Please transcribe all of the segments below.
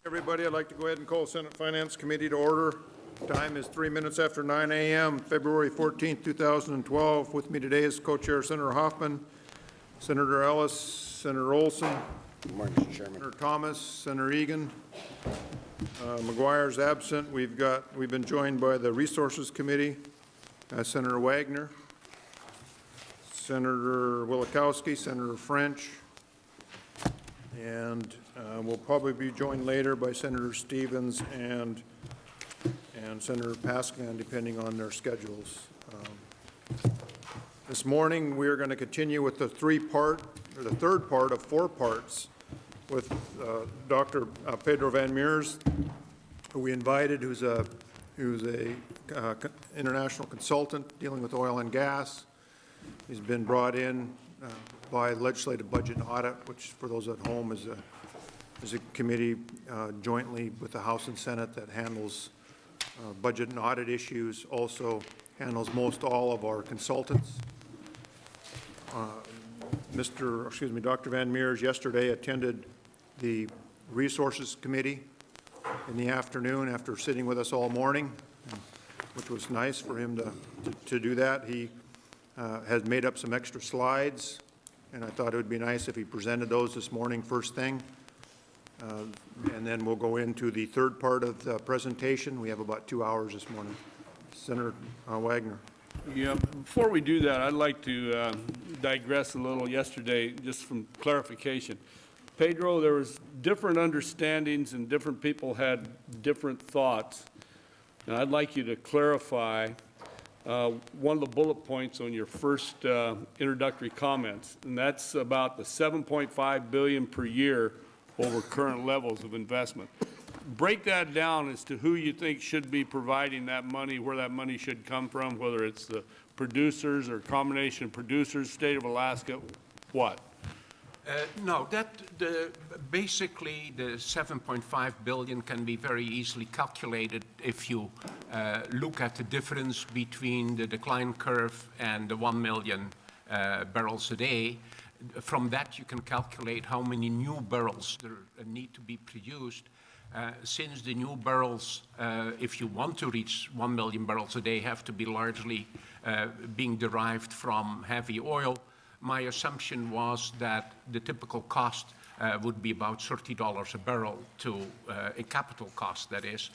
Everybody, I'd like to go ahead and call Senate Finance Committee to order. Time is 3 minutes after 9 a.m., February 14th, 2012. With me today is Co-Chair Senator Hoffman, Senator Ellis, Senator Olson, Good morning, Mr. Chairman. Senator Thomas, Senator Egan. McGuire's absent. We've been joined by the Resources Committee, Senator Wagner, Senator Wielechowski, Senator French, and we'll probably be joined later by Senator Stevens and Senator Pascan, depending on their schedules. This morning, we are going to continue with the third part of 4 parts with Dr. Pedro Van Meurs, who we invited, who's a international consultant dealing with oil and gas. He's been brought in by Legislative Budget and Audit, which, for those at home, is a committee jointly with the House and Senate that handles budget and audit issues, also handles most all of our consultants. Dr. Van Meurs yesterday attended the Resources Committee in the afternoon after sitting with us all morning, which was nice for him to do that. He has made up some extra slides, and I thought it would be nice if he presented those this morning first thing. And then we'll go into the third part of the presentation. We have about 2 hours this morning. Senator Wagner. Yeah, before we do that, I'd like to digress a little yesterday, just from clarification. Pedro, there was different understandings and different people had different thoughts. And I'd like you to clarify one of the bullet points on your first introductory comments, and that's about the $7.5 billion per year over current levels of investment. Break that down as to who you think should be providing that money, where that money should come from, whether it's the producers or combination of producers, state of Alaska, what? No, basically the 7.5 billion can be very easily calculated if you look at the difference between the decline curve and the 1 million barrels a day. From that, you can calculate how many new barrels there need to be produced. Since the new barrels, if you want to reach 1 million barrels a day, have to be largely being derived from heavy oil, my assumption was that the typical cost would be about $30 a barrel to a capital cost, that is,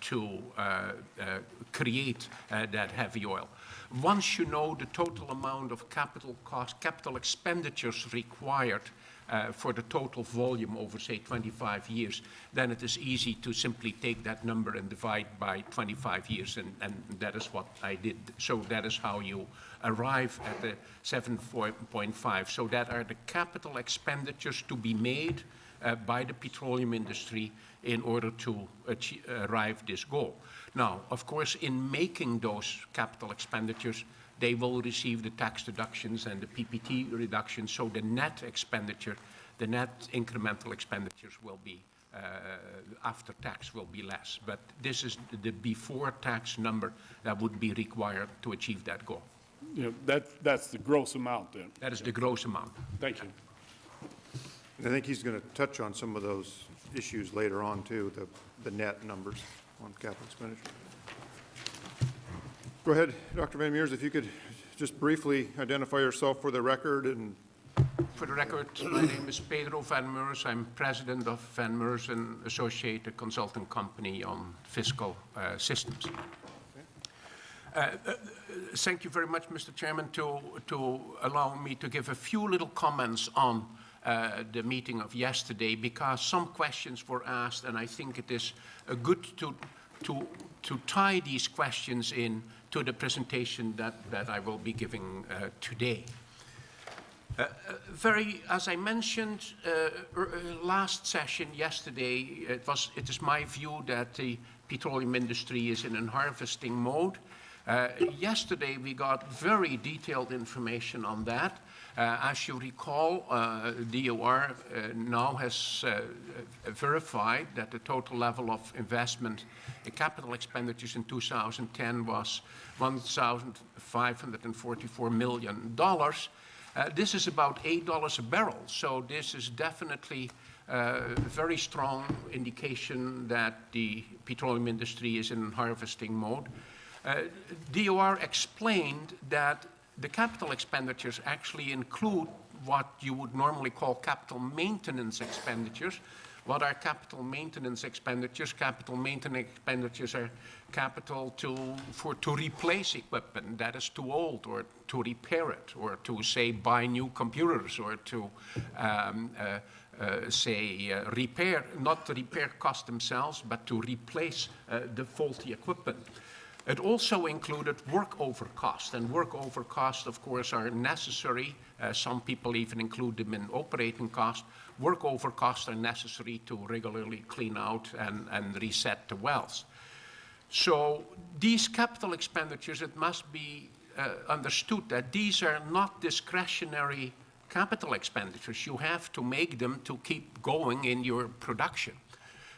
to create that heavy oil. Once you know the total amount of capital expenditures required for the total volume over, say, 25 years, then it is easy to simply take that number and divide by 25 years, and that is what I did. So that is how you arrive at the 7.5. So that are the capital expenditures to be made by the petroleum industry in order to arrive this goal. Now, of course, in making those capital expenditures, they will receive the tax deductions and the PPT reductions, so the net expenditure, the net incremental expenditures will be, after tax will be less. But this is the before tax number that would be required to achieve that goal. You know, that's the gross amount then. That is the gross amount. Thank you. And I think he's going to touch on some of those issues later on, too, the net numbers on capital expenditure. Go ahead, Dr. Van Meurs, if you could just briefly identify yourself for the record. And for the record, my name is Pedro Van Meurs. I'm president of Van Meurs and Associated Consulting Company on Fiscal Systems. Thank you very much, Mr. Chairman, to allow me to give a few little comments on the meeting of yesterday, because some questions were asked, and I think it is good to tie these questions in to the presentation that I will be giving today. As I mentioned last session yesterday, it is my view that the petroleum industry is in a harvesting mode. Yesterday we got very detailed information on that. As you recall, DOR now has verified that the total level of investment in capital expenditures in 2010 was $1,544 million. This is about $8 a barrel, so this is definitely very strong indication that the petroleum industry is in harvesting mode. DOR explained that the capital expenditures actually include what you would normally call capital maintenance expenditures. What are capital maintenance expenditures? Capital maintenance expenditures are capital to replace equipment that is too old, or to repair it, or to, say, buy new computers, or to repair, not to repair costs themselves, but to replace the faulty equipment. It also included workover costs, and workover costs, of course, are necessary. Some people even include them in operating costs. Workover costs are necessary to regularly clean out and reset the wells. So these capital expenditures, it must be understood that these are not discretionary capital expenditures. You have to make them to keep going in your production.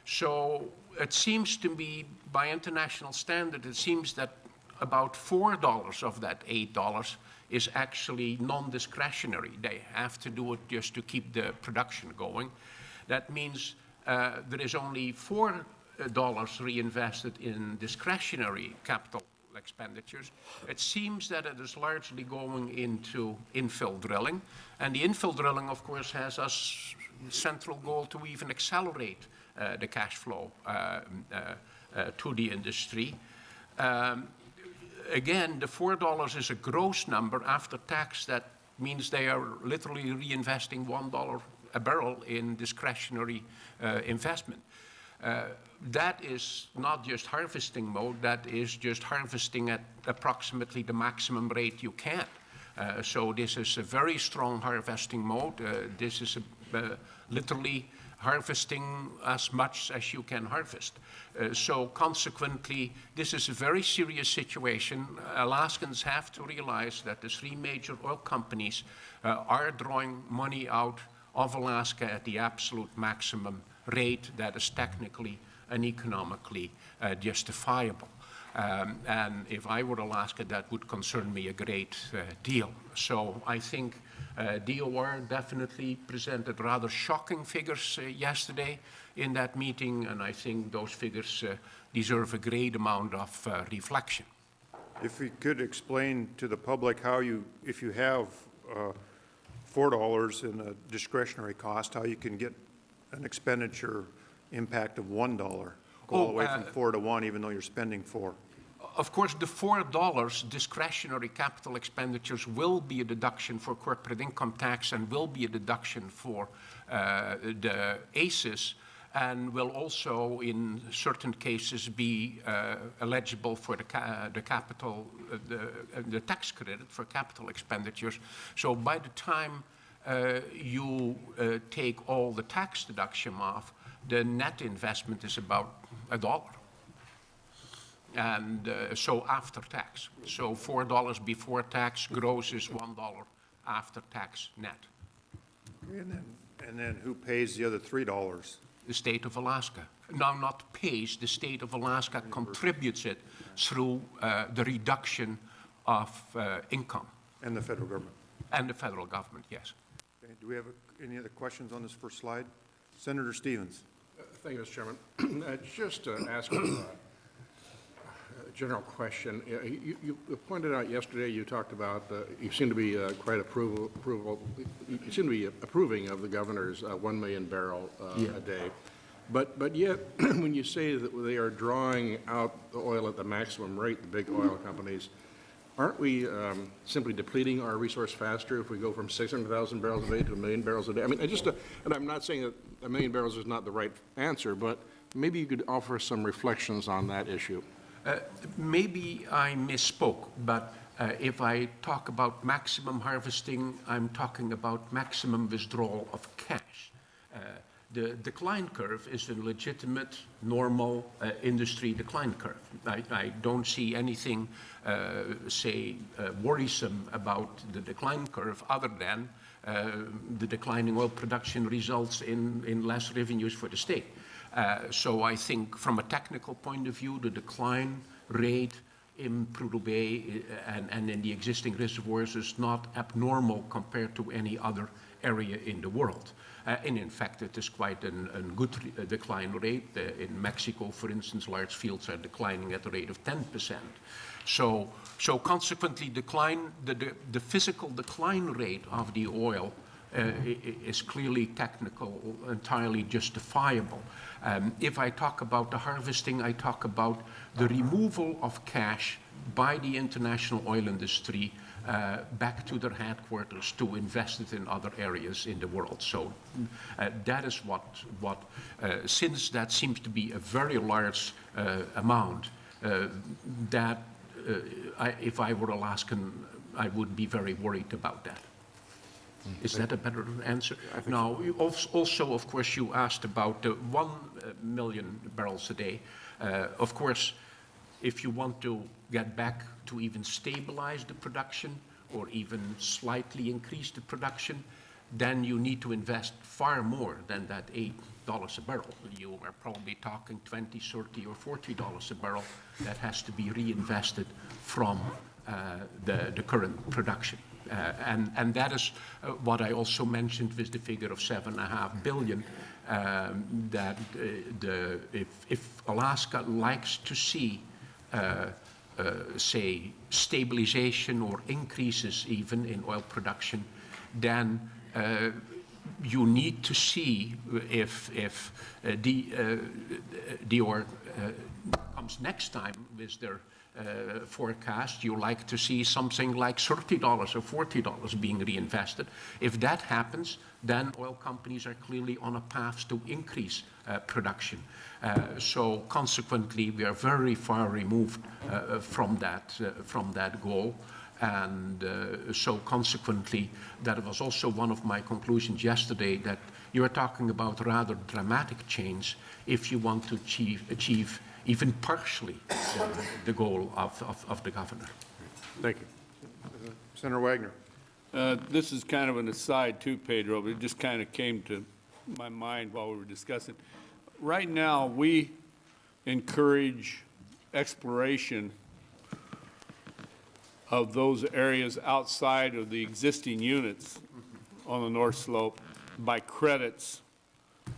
So it seems to me, by international standard, it seems that about $4 of that $8 is actually non-discretionary. They have to do it just to keep the production going. That means there is only $4 reinvested in discretionary capital expenditures. It seems that it is largely going into infill drilling. And the infill drilling, of course, has a central goal to even accelerate the cash flow to the industry. Again, the $4 is a gross number after tax. That means they are literally reinvesting $1 a barrel in discretionary investment. That is not just harvesting mode, that is just harvesting at approximately the maximum rate you can. So this is a very strong harvesting mode. This is literally harvesting as much as you can harvest. So consequently, this is a very serious situation. Alaskans have to realize that the three major oil companies are drawing money out of Alaska at the absolute maximum rate that is technically and economically justifiable. And if I were Alaska, that would concern me a great deal. So I think DOR definitely presented rather shocking figures yesterday in that meeting, and I think those figures deserve a great amount of reflection. If we could explain to the public how you, if you have $4 in a discretionary cost, how you can get an expenditure impact of $1, go all the way from 4 to 1, even though you're spending 4. Of course, the $4 discretionary capital expenditures will be a deduction for corporate income tax and will be a deduction for the ACES, and will also, in certain cases, be eligible for the tax credit for capital expenditures. So by the time you take all the tax deduction off, the net investment is about $1. And so after tax. So $4 before tax, gross is $1 after tax net. And then who pays the other $3? The state of Alaska. Now, not pays, the state of Alaska contributes it through the reduction of income. And the federal government. And the federal government, yes. Okay. Do we have any other questions on this first slide? Senator Stevens. Thank you, Mr. Chairman. Just to ask a general question. You pointed out yesterday, you talked about, you seem to be quite you seem to be approving of the governor's 1 million barrel a day. But yet, when you say that they are drawing out the oil at the maximum rate, the big oil companies, aren't we simply depleting our resource faster if we go from 600,000 barrels a day to 1 million barrels a day? I mean, and I'm not saying that 1 million barrels is not the right answer, but maybe you could offer some reflections on that issue. Maybe I misspoke, but if I talk about maximum harvesting, I'm talking about maximum withdrawal of cash. The decline curve is a legitimate, normal industry decline curve. I don't see anything, worrisome about the decline curve other than the declining oil production results in less revenues for the state. So I think from a technical point of view, the decline rate in Prudhoe Bay and in the existing reservoirs is not abnormal compared to any other area in the world. And in fact, it is quite a good decline rate. In Mexico, for instance, large fields are declining at a rate of 10%. So consequently, the physical decline rate of the oil is clearly technical, entirely justifiable. If I talk about the harvesting, I talk about the removal of cash by the international oil industry back to their headquarters to invest it in other areas in the world. So that is what since that seems to be a very large amount, if I were Alaskan, I would be very worried about that. Is that a better answer? Now, also, of course, you asked about the 1 million barrels a day. Of course, if you want to get back to even stabilize the production or even slightly increase the production, then you need to invest far more than that $8 a barrel. You are probably talking $20, $30, or $40 a barrel that has to be reinvested from the current production. And that is what I also mentioned with the figure of $7.5 billion, that if Alaska likes to see, say, stabilization or increases even in oil production, then you need to see if Dior comes next time with their forecast, you like to see something like $30 or $40 being reinvested. If that happens, then oil companies are clearly on a path to increase production. So consequently, we are very far removed from that goal. And so consequently, that was also one of my conclusions yesterday, that you are talking about rather dramatic change if you want to achieve even partially the goal of the governor. Thank you. Senator Wagner. This is kind of an aside too, Pedro, but it just kind of came to my mind while we were discussing. Right now, we encourage exploration of those areas outside of the existing units on the North Slope by credits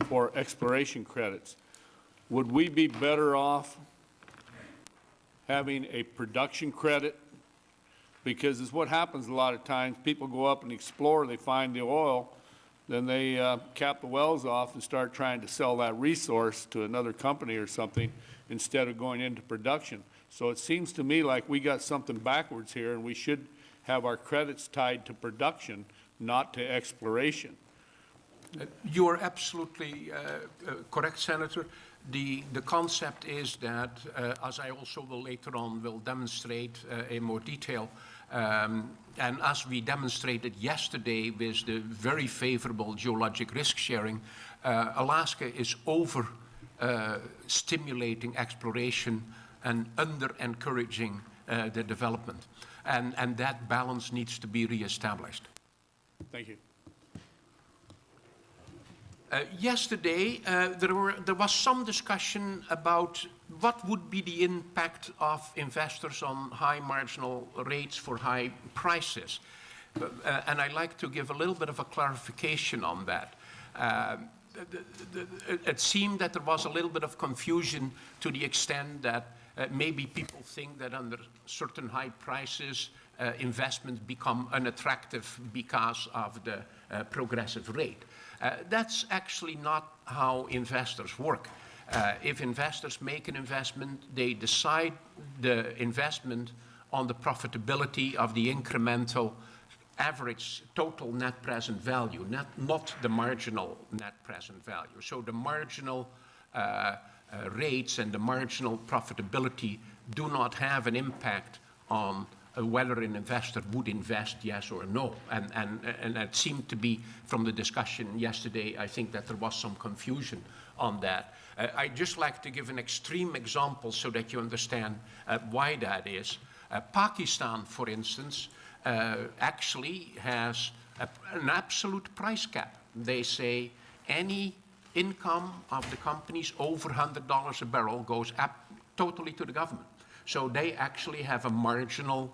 or exploration credits. Would we be better off having a production credit? Because it's what happens a lot of times. People go up and explore, they find the oil, then they cap the wells off and start trying to sell that resource to another company or something instead of going into production. So it seems to me like we got something backwards here, and we should have our credits tied to production, not to exploration. You are absolutely correct, Senator. The concept is that, as I also will later on will demonstrate in more detail, and as we demonstrated yesterday with the very favorable geologic risk sharing, Alaska is over stimulating exploration and under encouraging the development. And that balance needs to be reestablished. Thank you. Yesterday, there was some discussion about what would be the impact of investors on high marginal rates for high prices. And I'd like to give a little bit of a clarification on that. It seemed that there was a little bit of confusion to the extent that maybe people think that under certain high prices, investments become unattractive because of the progressive rate. That's actually not how investors work. If investors make an investment, they decide the investment on the profitability of the incremental average total net present value, not the marginal net present value. So the marginal rates and the marginal profitability do not have an impact on whether an investor would invest, yes or no. And it seemed to be, from the discussion yesterday, I think that there was some confusion on that. I'd just like to give an extreme example so that you understand why that is. Pakistan, for instance, actually has an absolute price cap. They say any income of the companies over $100 a barrel goes totally to the government. So they actually have a marginal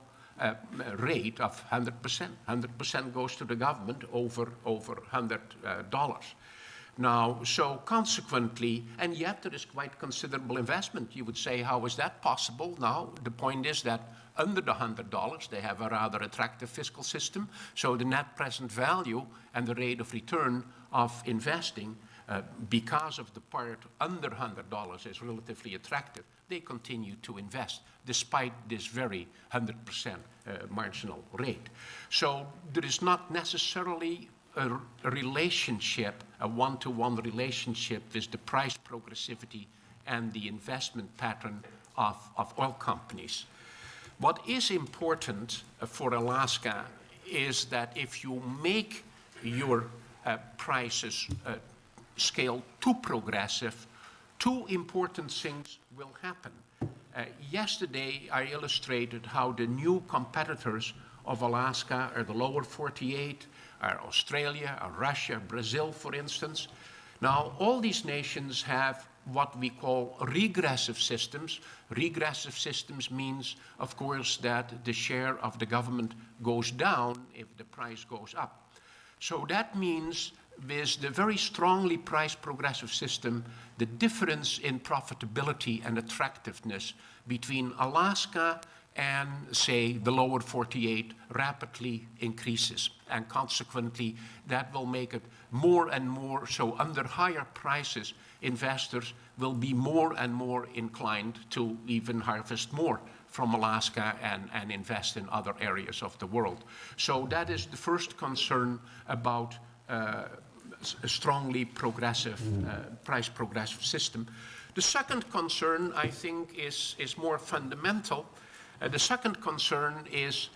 rate of 100%. 100% goes to the government over $100. Now, so consequently, and yet there is quite considerable investment. You would say, how is that possible? Now, the point is that under the $100, they have a rather attractive fiscal system, so the net present value and the rate of return of investing, because of the part under $100 is relatively attractive, they continue to invest despite this very 100% marginal rate. So there is not necessarily a relationship, a one-to-one relationship with the price progressivity and the investment pattern of oil companies. What is important for Alaska is that if you make your prices scale too progressive, two important things will happen. Yesterday, I illustrated how the new competitors of Alaska are the lower 48, are Australia, are Russia, Brazil, for instance. Now, all these nations have what we call regressive systems. Regressive systems means, of course, that the share of the government goes down if the price goes up. So that means with the very strongly price progressive system, the difference in profitability and attractiveness between Alaska and, say, the lower 48 rapidly increases. And consequently, that will make it more and more, so under higher prices, investors will be more and more inclined to even harvest more from Alaska and invest in other areas of the world. So that is the first concern about a strongly progressive, price progressive system. The second concern, I think, is more fundamental. The second concern is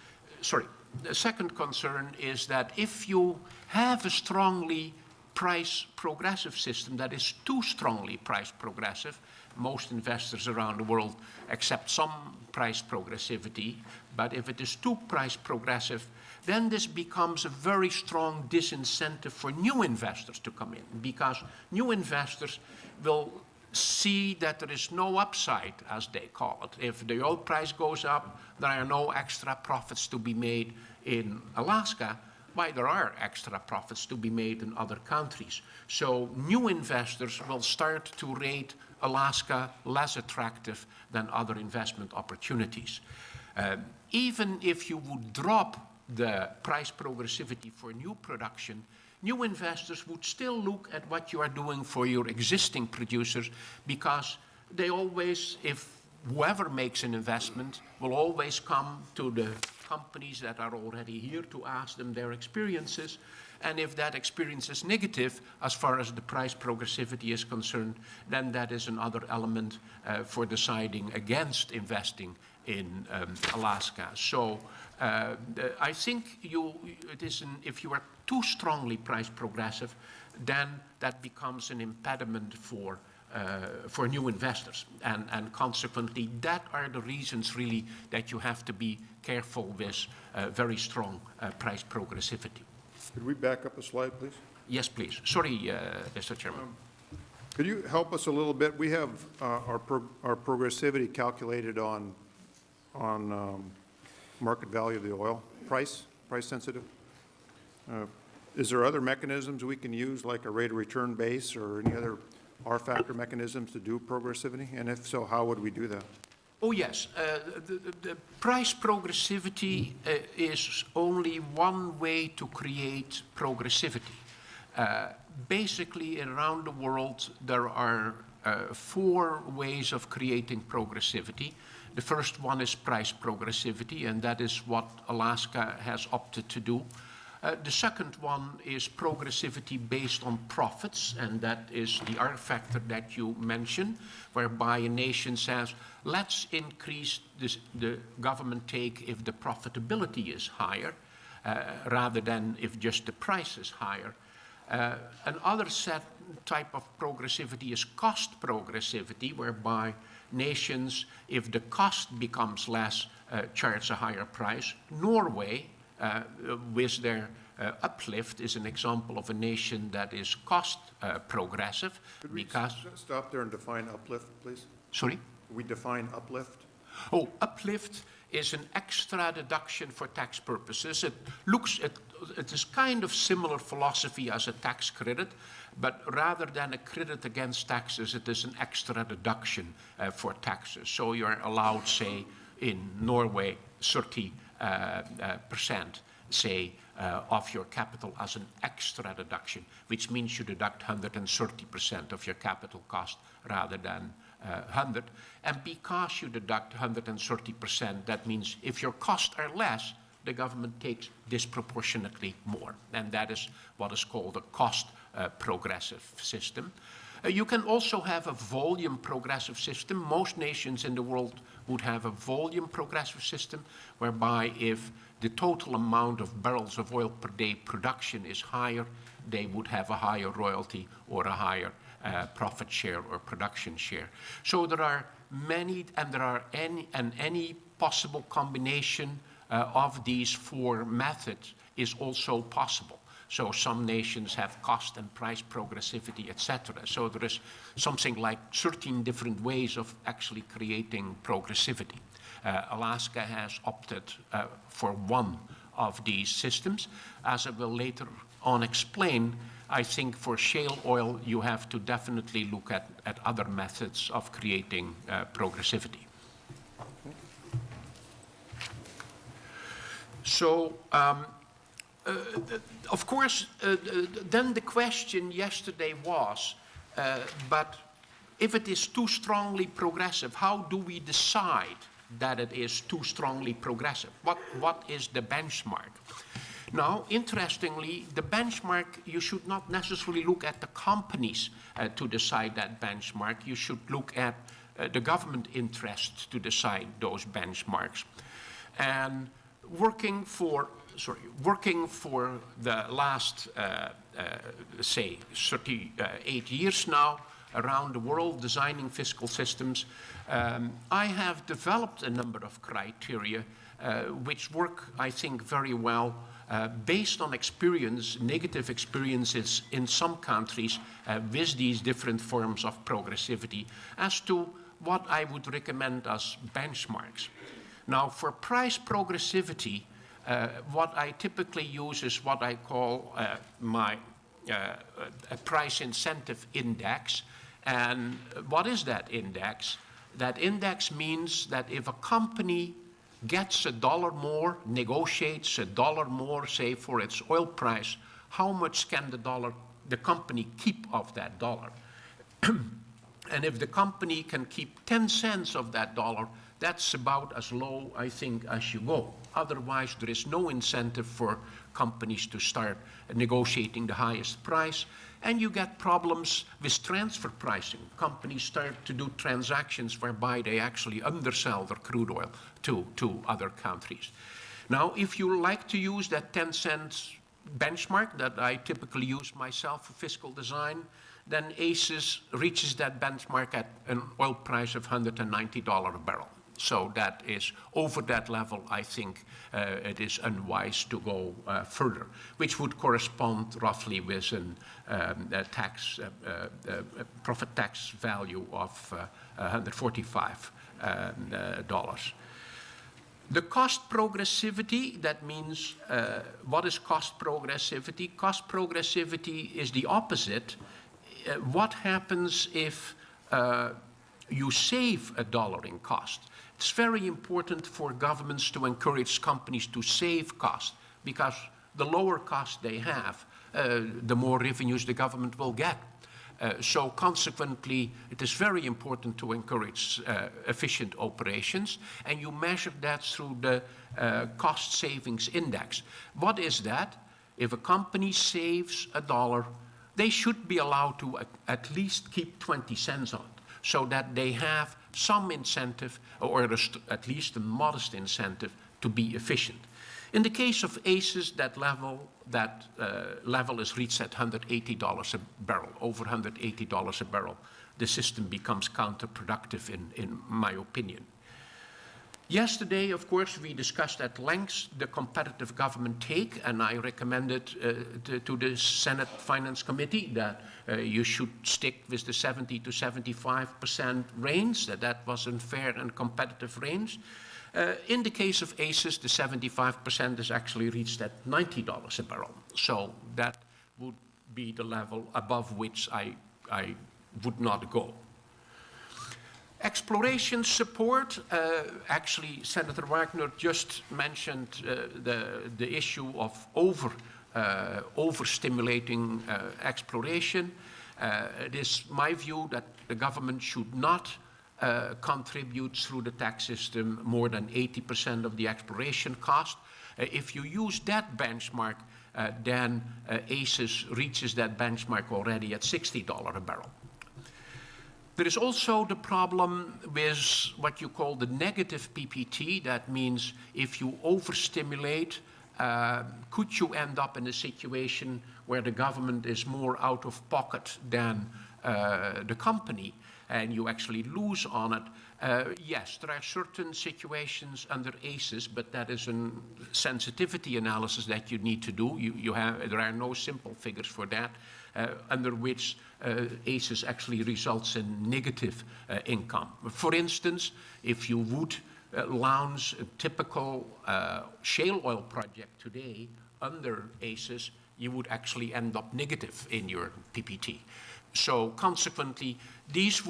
that if you have a strongly price progressive system that is too strongly price progressive, most investors around the world accept some price progressivity, but if it is too price progressive, then this becomes a very strong disincentive for new investors to come in, because new investors will see that there is no upside, as they call it. If the oil price goes up, there are no extra profits to be made in Alaska. Why, there are extra profits to be made in other countries. So new investors will start to rate Alaska less attractive than other investment opportunities. Even if you would drop the price progressivity for new production, new investors would still look at what you are doing for your existing producers, because they always, if whoever makes an investment, will always come to the companies that are already here to ask them their experiences. And if that experience is negative, as far as the price progressivity is concerned, then that is another element for deciding against investing in Alaska. So I think if you are too strongly price progressive, then that becomes an impediment for new investors. And consequently, that are the reasons really that you have to be careful with very strong price progressivity. Could we back up a slide, please? Yes, please. Sorry, Mr. Chairman. Could you help us a little bit? We have our progressivity calculated on market value of the oil, price sensitive. Is there other mechanisms we can use, like a rate of return base or any other R factor mechanisms to do progressivity? And if so, how would we do that? Oh, yes. The price progressivity is only one way to create progressivity. Basically, around the world, there are 4 ways of creating progressivity. The first one is price progressivity, and that is what Alaska has opted to do. The second one is progressivity based on profits, and that is the R factor that you mentioned, whereby a nation says, let's increase the government take if the profitability is higher, rather than if just the price is higher. Another type of progressivity is cost progressivity, whereby nations, if the cost becomes less, charge a higher price. Norway, with their uplift, is an example of a nation that is cost progressive. Could we stop there and define uplift, please? Sorry? We define uplift? Oh, uplift is an extra deduction for tax purposes. It is kind of similar philosophy as a tax credit, but rather than a credit against taxes, it is an extra deduction for taxes. So you're allowed, say, in Norway, 30%, say, of your capital as an extra deduction, which means you deduct 130% of your capital cost rather than 100. And because you deduct 130%, that means if your costs are less, the government takes disproportionately more. And that is what is called a cost progressive system. You can also have a volume progressive system. Most nations in the world would have a volume progressive system, whereby if the total amount of barrels of oil per day production is higher, they would have a higher royalty or a higher profit share or production share. So there are many, and there are any possible combination of these four methods is also possible. So some nations have cost and price progressivity, etc. So there is something like 13 different ways of actually creating progressivity. Alaska has opted for one of these systems. As I will later on explain, I think for shale oil, you have to definitely look at other methods of creating progressivity. So, of course, then the question yesterday was, but if it is too strongly progressive, how do we decide that it is too strongly progressive? What is the benchmark? Now, interestingly, the benchmark, you should not necessarily look at the companies to decide that benchmark. You should look at the government interests to decide those benchmarks. And working for the last, say, 38 years now, around the world designing fiscal systems, I have developed a number of criteria which work, I think, very well based on experience, negative experiences in some countries with these different forms of progressivity as to what I would recommend as benchmarks. Now, for price progressivity, what I typically use is what I call a price incentive index. And what is that index? That index means that if a company gets $1 more, negotiates $1 more, say, for its oil price, how much can the company keep of that dollar? And if the company can keep 10 cents of that dollar, that's about as low, I think, as you go. Otherwise, there is no incentive for companies to start negotiating the highest price, and you get problems with transfer pricing. Companies start to do transactions whereby they actually undersell their crude oil to other countries. Now, if you like to use that 10 cents benchmark that I typically use myself for fiscal design, then ACES reaches that benchmark at an oil price of $190 a barrel. So that is, over that level, I think it is unwise to go further, which would correspond roughly with a profit tax value of $145. The cost progressivity, that means, what is cost progressivity? Cost progressivity is the opposite. What happens if you save $1 in cost? It's very important for governments to encourage companies to save cost, because the lower cost they have, the more revenues the government will get. So consequently, it is very important to encourage efficient operations, and you measure that through the cost savings index. What is that? If a company saves $1, they should be allowed to at least keep 20 cents on it, so that they have some incentive, or at least a modest incentive, to be efficient. In the case of ACES, that level is reached at $180 a barrel, over $180 a barrel. The system becomes counterproductive, in my opinion. Yesterday, of course, we discussed at length the competitive government take, and I recommended to the Senate Finance Committee that you should stick with the 70 to 75% range, that was a fair and competitive range. In the case of ACES, the 75% is actually reached at $90 a barrel. So that would be the level above which I would not go. Exploration support, actually Senator Wagner just mentioned the issue of overstimulating exploration. It is my view that the government should not contribute through the tax system more than 80% of the exploration cost. If you use that benchmark, then ACES reaches that benchmark already at $60 a barrel. There is also the problem with what you call the negative PPT. That means if you overstimulate, could you end up in a situation where the government is more out of pocket than the company, and you actually lose on it? Yes, there are certain situations under ACES, but that is a sensitivity analysis that you need to do. There are no simple figures for that, under which ACES actually results in negative income. For instance, if you would launch a typical shale oil project today under ACES, you would actually end up negative in your PPT. So consequently, these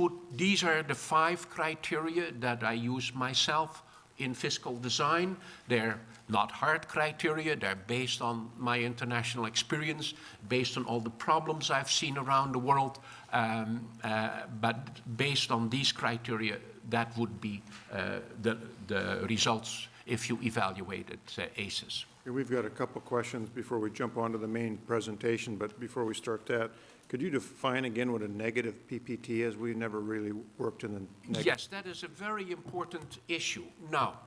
are the 5 criteria that I use myself in fiscal design. They're not hard criteria. They're based on my international experience, based on all the problems I've seen around the world. But based on these criteria, that would be the results if you evaluated ACES. We've got a couple questions before we jump onto the main presentation, but before we start that, could you define again what a negative PPT is? We've never really worked in the negative. Yes, that is a very important issue. Now,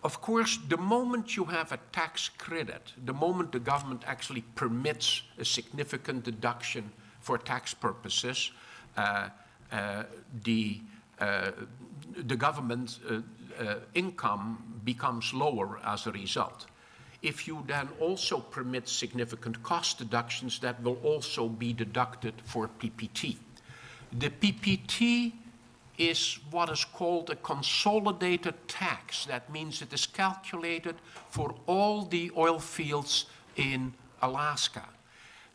of course, the moment you have a tax credit, the moment the government actually permits a significant deduction for tax purposes, the government income becomes lower as a result. If you then also permit significant cost deductions, that will also be deducted for PPT. The PPT is what is called a consolidated tax. That means it is calculated for all the oil fields in Alaska.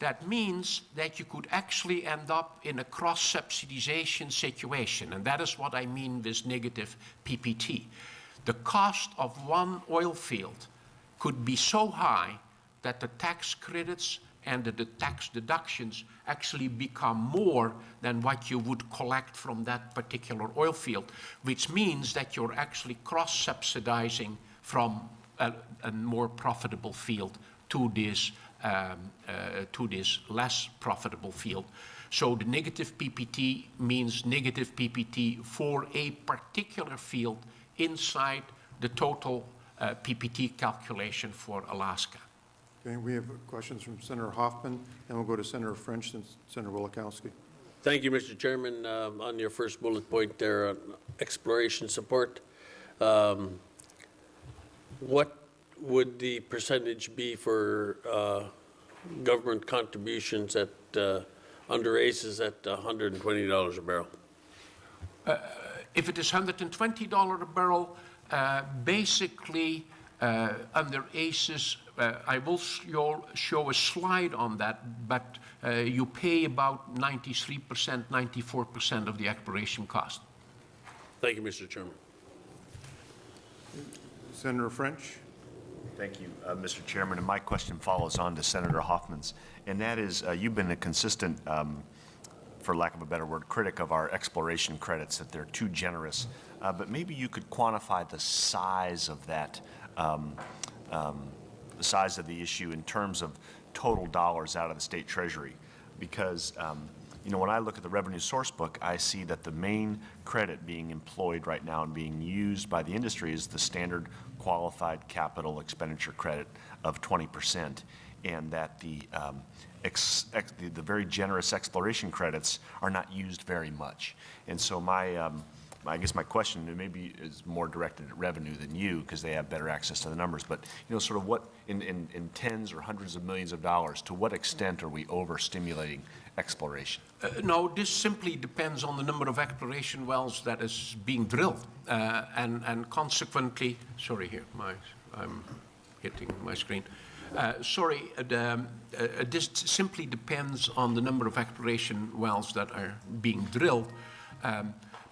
That means that you could actually end up in a cross-subsidization situation, and that is what I mean with negative PPT. The cost of one oil field could be so high that the tax credits and the tax deductions actually become more than what you would collect from that particular oil field, which means that you're actually cross-subsidizing from a more profitable field to this less profitable field. So the negative PPT means negative PPT for a particular field inside the total PPT calculation for Alaska. Okay, we have questions from Senator Hoffman, and we'll go to Senator French and Senator Wielechowski. Thank you, Mr. Chairman. On your first bullet point there on exploration support, what would the percentage be for government contributions at under ACES at $120 a barrel? If it is $120 a barrel, basically under ACES, I will show a slide on that, but you pay about 93%, 94% of the exploration cost. Thank you, Mr. Chairman. Senator French. Thank you, Mr. Chairman. And my question follows on to Senator Hoffman's, and that is, you've been a consistent, for lack of a better word, critic of our exploration credits, that they're too generous. But maybe you could quantify the size of that, the size of the issue in terms of total dollars out of the state treasury. Because, you know, when I look at the revenue source book, I see that the main credit being employed right now and being used by the industry is the standard qualified capital expenditure credit of 20%, and that the very generous exploration credits are not used very much. And so my I guess my question maybe is more directed at revenue than you, because they have better access to the numbers, but, sort of what, in tens or hundreds of millions of dollars, to what extent are we overstimulating exploration? No, this simply depends on the number of exploration wells that is being drilled. And consequently, sorry here, I'm hitting my screen. This simply depends on the number of exploration wells that are being drilled.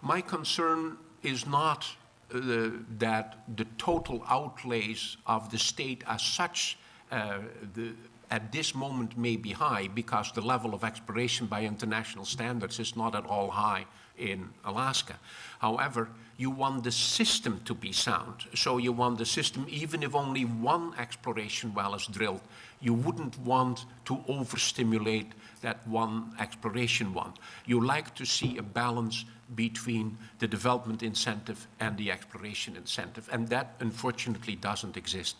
My concern is not that the total outlays of the state as such at this moment may be high, because the level of exploration by international standards is not at all high in Alaska. However, you want the system to be sound. So you want the system, even if only one exploration well is drilled, you wouldn't want to overstimulate that one exploration one. You like to see a balance between the development incentive and the exploration incentive, and that unfortunately doesn't exist.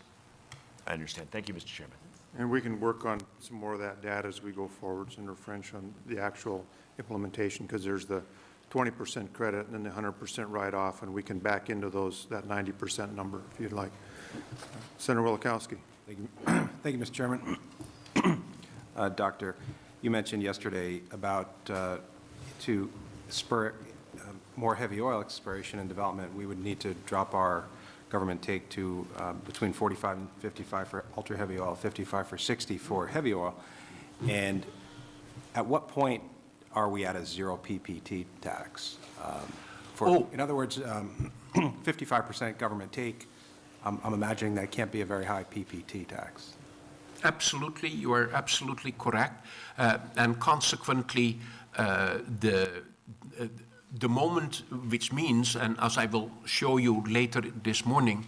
I understand. Thank you, Mr. Chairman. And we can work on some more of that data as we go forward, Senator French, on the actual implementation, because there's the 20% credit and then the 100% write-off, and we can back into that 90% number if you'd like. Senator Wielechowski. Thank you. Thank you, Mr. Chairman. Doctor, you mentioned yesterday about to spur more heavy oil exploration and development, we would need to drop our government take to between 45 and 55 for ultra heavy oil, 55 for 60 for heavy oil. And at what point are we at a zero PPT tax? In other words, 55% government take, I'm imagining that can't be a very high PPT tax. Absolutely, you are absolutely correct. And consequently, the moment, which means, and as I will show you later this morning,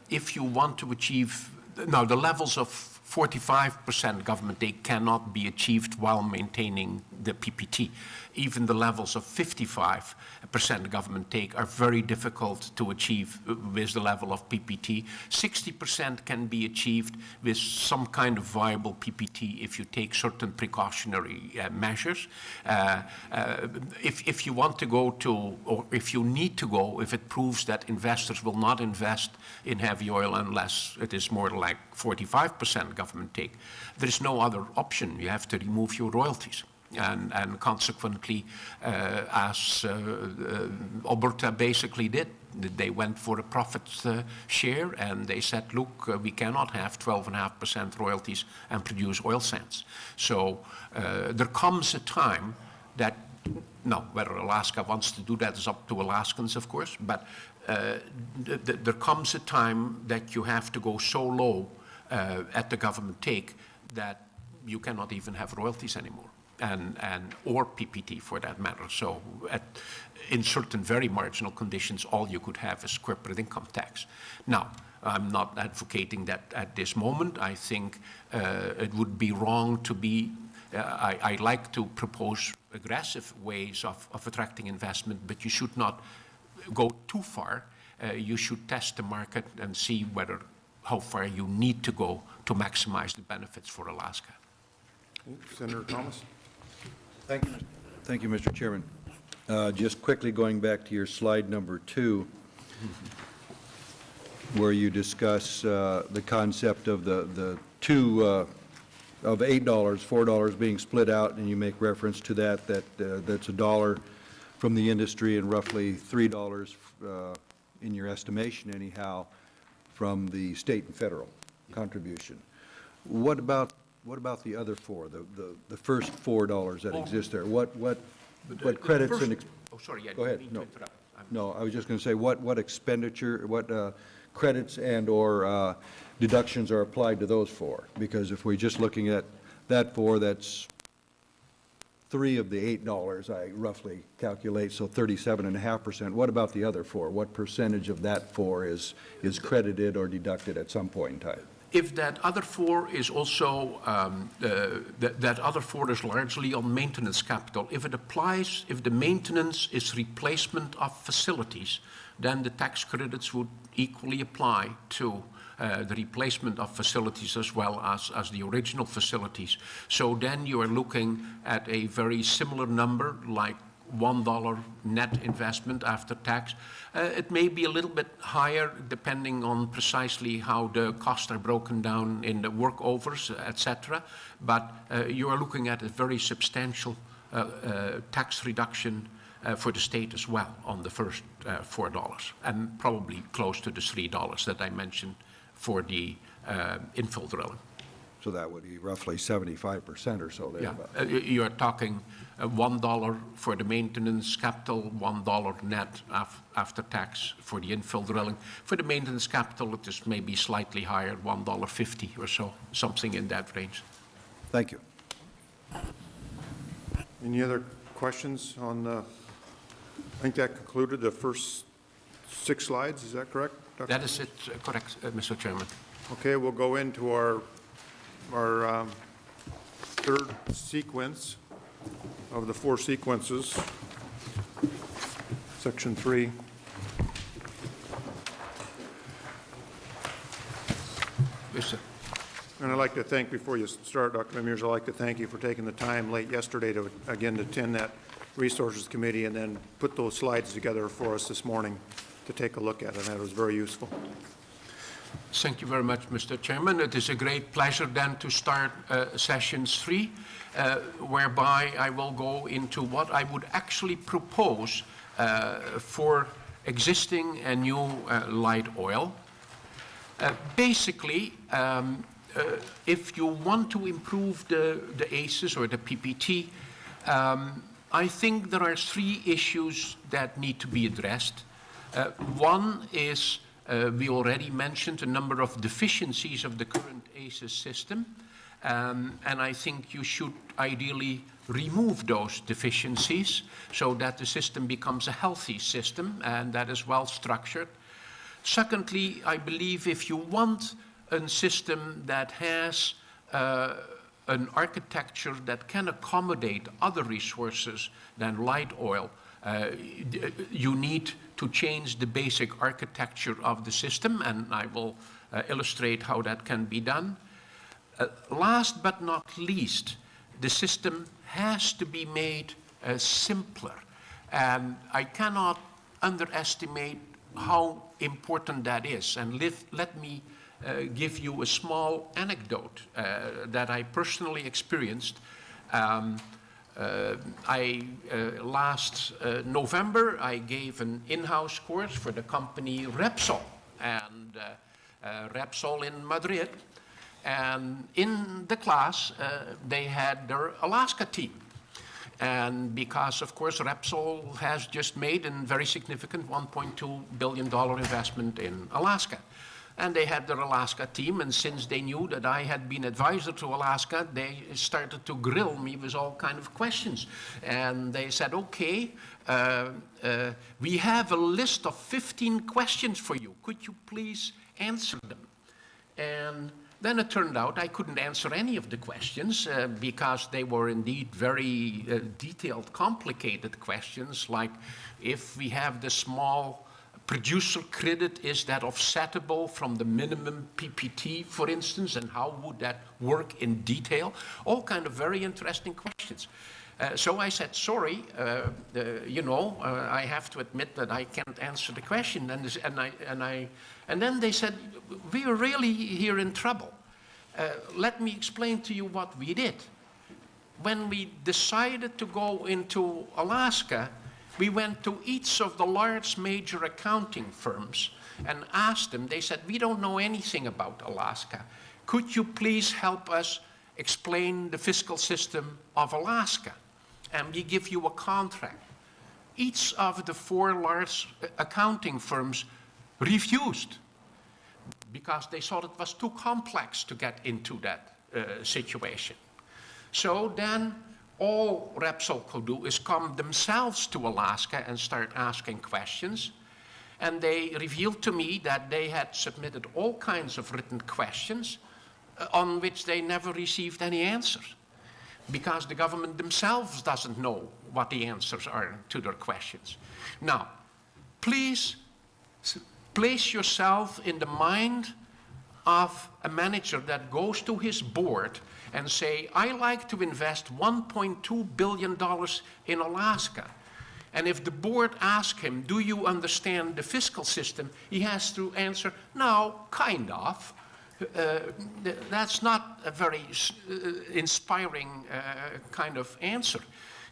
if you want to achieve, now the levels of 45% government take cannot be achieved while maintaining the PPT. Even the levels of 55% government take are very difficult to achieve with the level of PPT. 60% can be achieved with some kind of viable PPT if you take certain precautionary measures. If you want to go to, or if you need to go, if it proves that investors will not invest in heavy oil unless it is more like 45% government take, there is no other option. You have to remove your royalties. And consequently, as Alberta basically did, they went for a profit share, and they said, look, we cannot have 12.5% royalties and produce oil sands. So there comes a time that, now, whether Alaska wants to do that is up to Alaskans, of course, but there comes a time that you have to go so low at the government take that you cannot even have royalties anymore. Or PPT for that matter. So in certain very marginal conditions, all you could have is corporate income tax. Now, I'm not advocating that at this moment. I think it would be wrong to be, I like to propose aggressive ways of attracting investment, but you should not go too far. You should test the market and see how far you need to go to maximize the benefits for Alaska. Senator Thomas. Thank you, Mr. Chairman. Just quickly going back to your slide number 2, where you discuss the concept of the two of $8, $4 being split out, and you make reference to that's $1 from the industry and roughly $3 in your estimation anyhow from the state and federal contribution. What about the other four, the first $4 that exist there? What credits and sorry, yeah, go ahead. Didn't mean to interrupt. No, I was just going to say what expenditure, what credits and or deductions are applied to those four? Because if we're just looking at that four, that's 3 of the $8, I roughly calculate, so 37.5%. What about the other four? What percentage of that four is credited or deducted at some point in time? If that other four is also, that other four is largely on maintenance capital, if it applies, if the maintenance is replacement of facilities, then the tax credits would equally apply to the replacement of facilities as well as the original facilities. So then you are looking at a very similar number like $1 net investment after tax. It may be a little bit higher depending on precisely how the costs are broken down in the workovers, etc. But you are looking at a very substantial tax reduction for the state as well on the first $4, and probably close to the $3 that I mentioned for the infill drilling. So that would be roughly 75% or so there. Yeah, you're talking $1 for the maintenance capital, $1 net after tax for the infill drilling. For the maintenance capital, it is maybe slightly higher, $1.50 or so, something in that range. Thank you. Any other questions on the, I think that concluded the first 6 slides, is that correct, Dr.? That is it, correct, Mr. Chairman. Okay, we'll go into our third sequence of the 4 sequences, section 3. Yes, sir. And I'd like to thank, before you start, Dr. Meurs, I'd like to thank you for taking the time late yesterday to, again, to attend that Resources Committee and then put those slides together for us this morning to take a look at, and that was very useful. Thank you very much, Mr. Chairman. It is a great pleasure then to start session 3, whereby I will go into what I would actually propose for existing and new light oil. Basically, if you want to improve the ACEs or the PPT, I think there are 3 issues that need to be addressed. One is, we already mentioned a number of deficiencies of the current ACES system, and I think you should ideally remove those deficiencies so that the system becomes a healthy system and that is well structured. Secondly, I believe if you want a system that has an architecture that can accommodate other resources than light oil, you need to change the basic architecture of the system, and I will illustrate how that can be done. Last but not least, the system has to be made simpler, and I cannot underestimate how important that is. And let me give you a small anecdote that I personally experienced. Last November, I gave an in-house course for the company Repsol, and Repsol in Madrid. And in the class, they had their Alaska team. And because, of course, Repsol has just made a very significant $1.2 billion investment in Alaska. And they had their Alaska team, and since they knew that I had been advisor to Alaska, they started to grill me with all kinds of questions. And they said, okay, we have a list of 15 questions for you. Could you please answer them? And then it turned out I couldn't answer any of the questions because they were indeed very detailed, complicated questions, like if we have the small producer credit, is that offsettable from the minimum PPT, for instance, and how would that work in detail? All kind of very interesting questions. So I said, sorry, I have to admit that I can't answer the question. And then they said, we are really here in trouble. Let me explain to you what we did. When we decided to go into Alaska, we went to each of the large major accounting firms and asked them, they said, we don't know anything about Alaska. Could you please help us explain the fiscal system of Alaska? And we give you a contract. Each of the 4 large accounting firms refused because they thought it was too complex to get into that situation. So then all Repsol could do is come themselves to Alaska and start asking questions. And they revealed to me that they had submitted all kinds of written questions on which they never received any answers, because the government themselves doesn't know what the answers are to their questions. Now, please place yourself in the mind of a manager that goes to his board and say, I like to invest $1.2 billion in Alaska. And if the board asks him, do you understand the fiscal system? He has to answer, no, kind of. That's not a very inspiring kind of answer.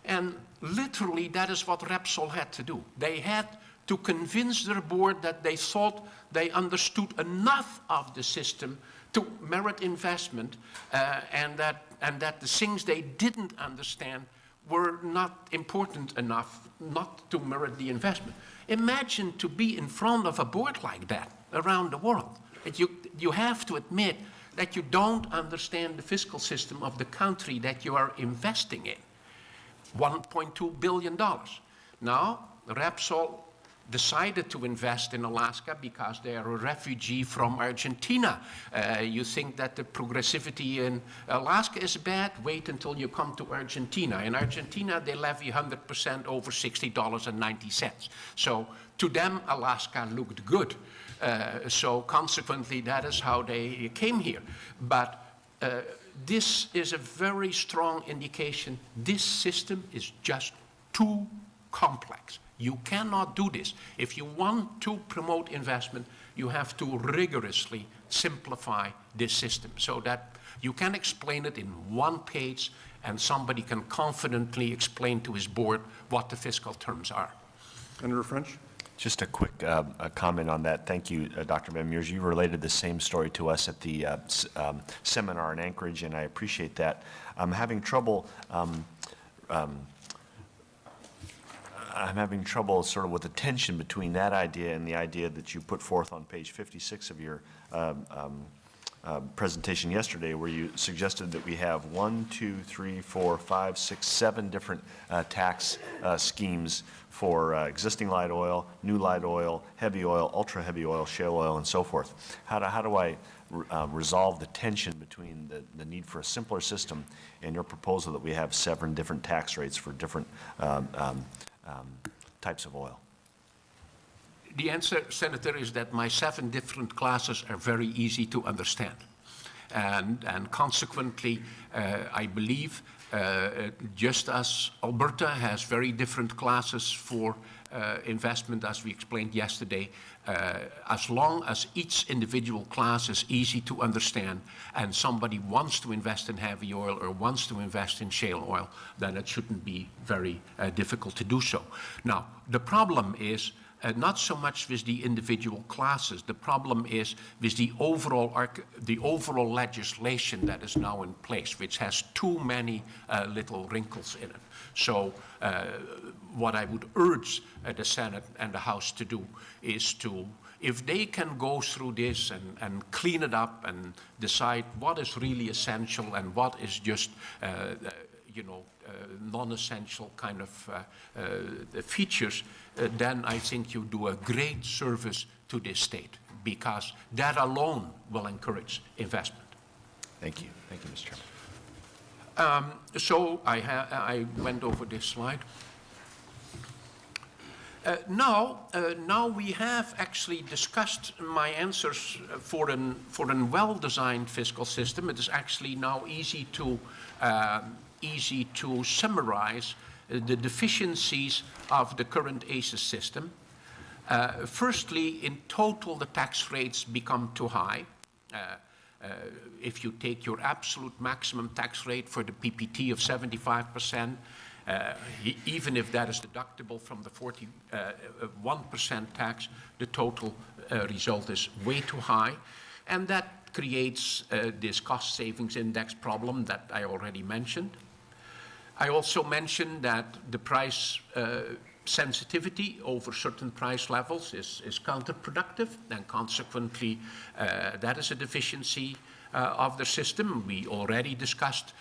And literally, that is what Repsol had to do. They had to convince their board that they thought they understood enough of the system to merit investment, and that the things they didn't understand were not important enough not to merit the investment. Imagine to be in front of a board like that around the world. You have to admit that you don't understand the fiscal system of the country that you are investing in. $1.2 billion. Now, Repsol decided to invest in Alaska because they are a refugee from Argentina. You think that the progressivity in Alaska is bad? Wait until you come to Argentina. In Argentina, they levy 100% over $60.90. So to them, Alaska looked good. So consequently, that is how they came here. But this is a very strong indication. This system is just too complex. You cannot do this. If you want to promote investment, you have to rigorously simplify this system so that you can explain it in one page and somebody can confidently explain to his board what the fiscal terms are. Senator French? Just a quick comment on that. Thank you, Dr. Van Meurs. You related the same story to us at the seminar in Anchorage, and I appreciate that. I'm having trouble sort of with the tension between that idea and the idea that you put forth on page 56 of your presentation yesterday, where you suggested that we have 7 different tax schemes for existing light oil, new light oil, heavy oil, ultra heavy oil, shale oil, and so forth. How do I resolve the tension between the need for a simpler system and your proposal that we have 7 different tax rates for different types of oil? The answer, Senator, is that my 7 different classes are very easy to understand. And consequently, I believe, just as Alberta has very different classes for investment, as we explained yesterday, as long as each individual class is easy to understand and somebody wants to invest in heavy oil or wants to invest in shale oil, then it shouldn't be very difficult to do so. Now, the problem is not so much with the individual classes. The problem is with the overall legislation that is now in place, which has too many little wrinkles in it. So what I would urge the Senate and the House to do is to, if they can go through this and clean it up and decide what is really essential and what is just non-essential kind of features, then I think you do a great service to this state, because that alone will encourage investment. Thank you. Thank you, Mr. Chairman. So I went over this slide. Now we have actually discussed my answers for a well-designed fiscal system. It is actually now easy to summarize the deficiencies of the current ACES system. Firstly, in total, the tax rates become too high. If you take your absolute maximum tax rate for the PPT of 75%, even if that is deductible from the 41% tax, the total result is way too high. And that creates this cost savings index problem that I already mentioned. I also mentioned that the price sensitivity over certain price levels is counterproductive, and consequently that is a deficiency of the system. We already discussed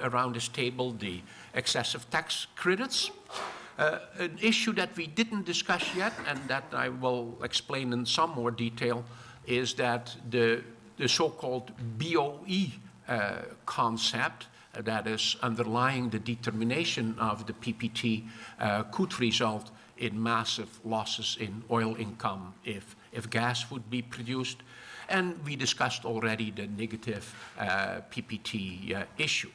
around this table the excessive tax credits. An issue that we didn't discuss yet, and that I will explain in some more detail, is that the so-called BOE concept that is underlying the determination of the PPT could result in massive losses in oil income if gas would be produced. And we discussed already the negative PPT issue.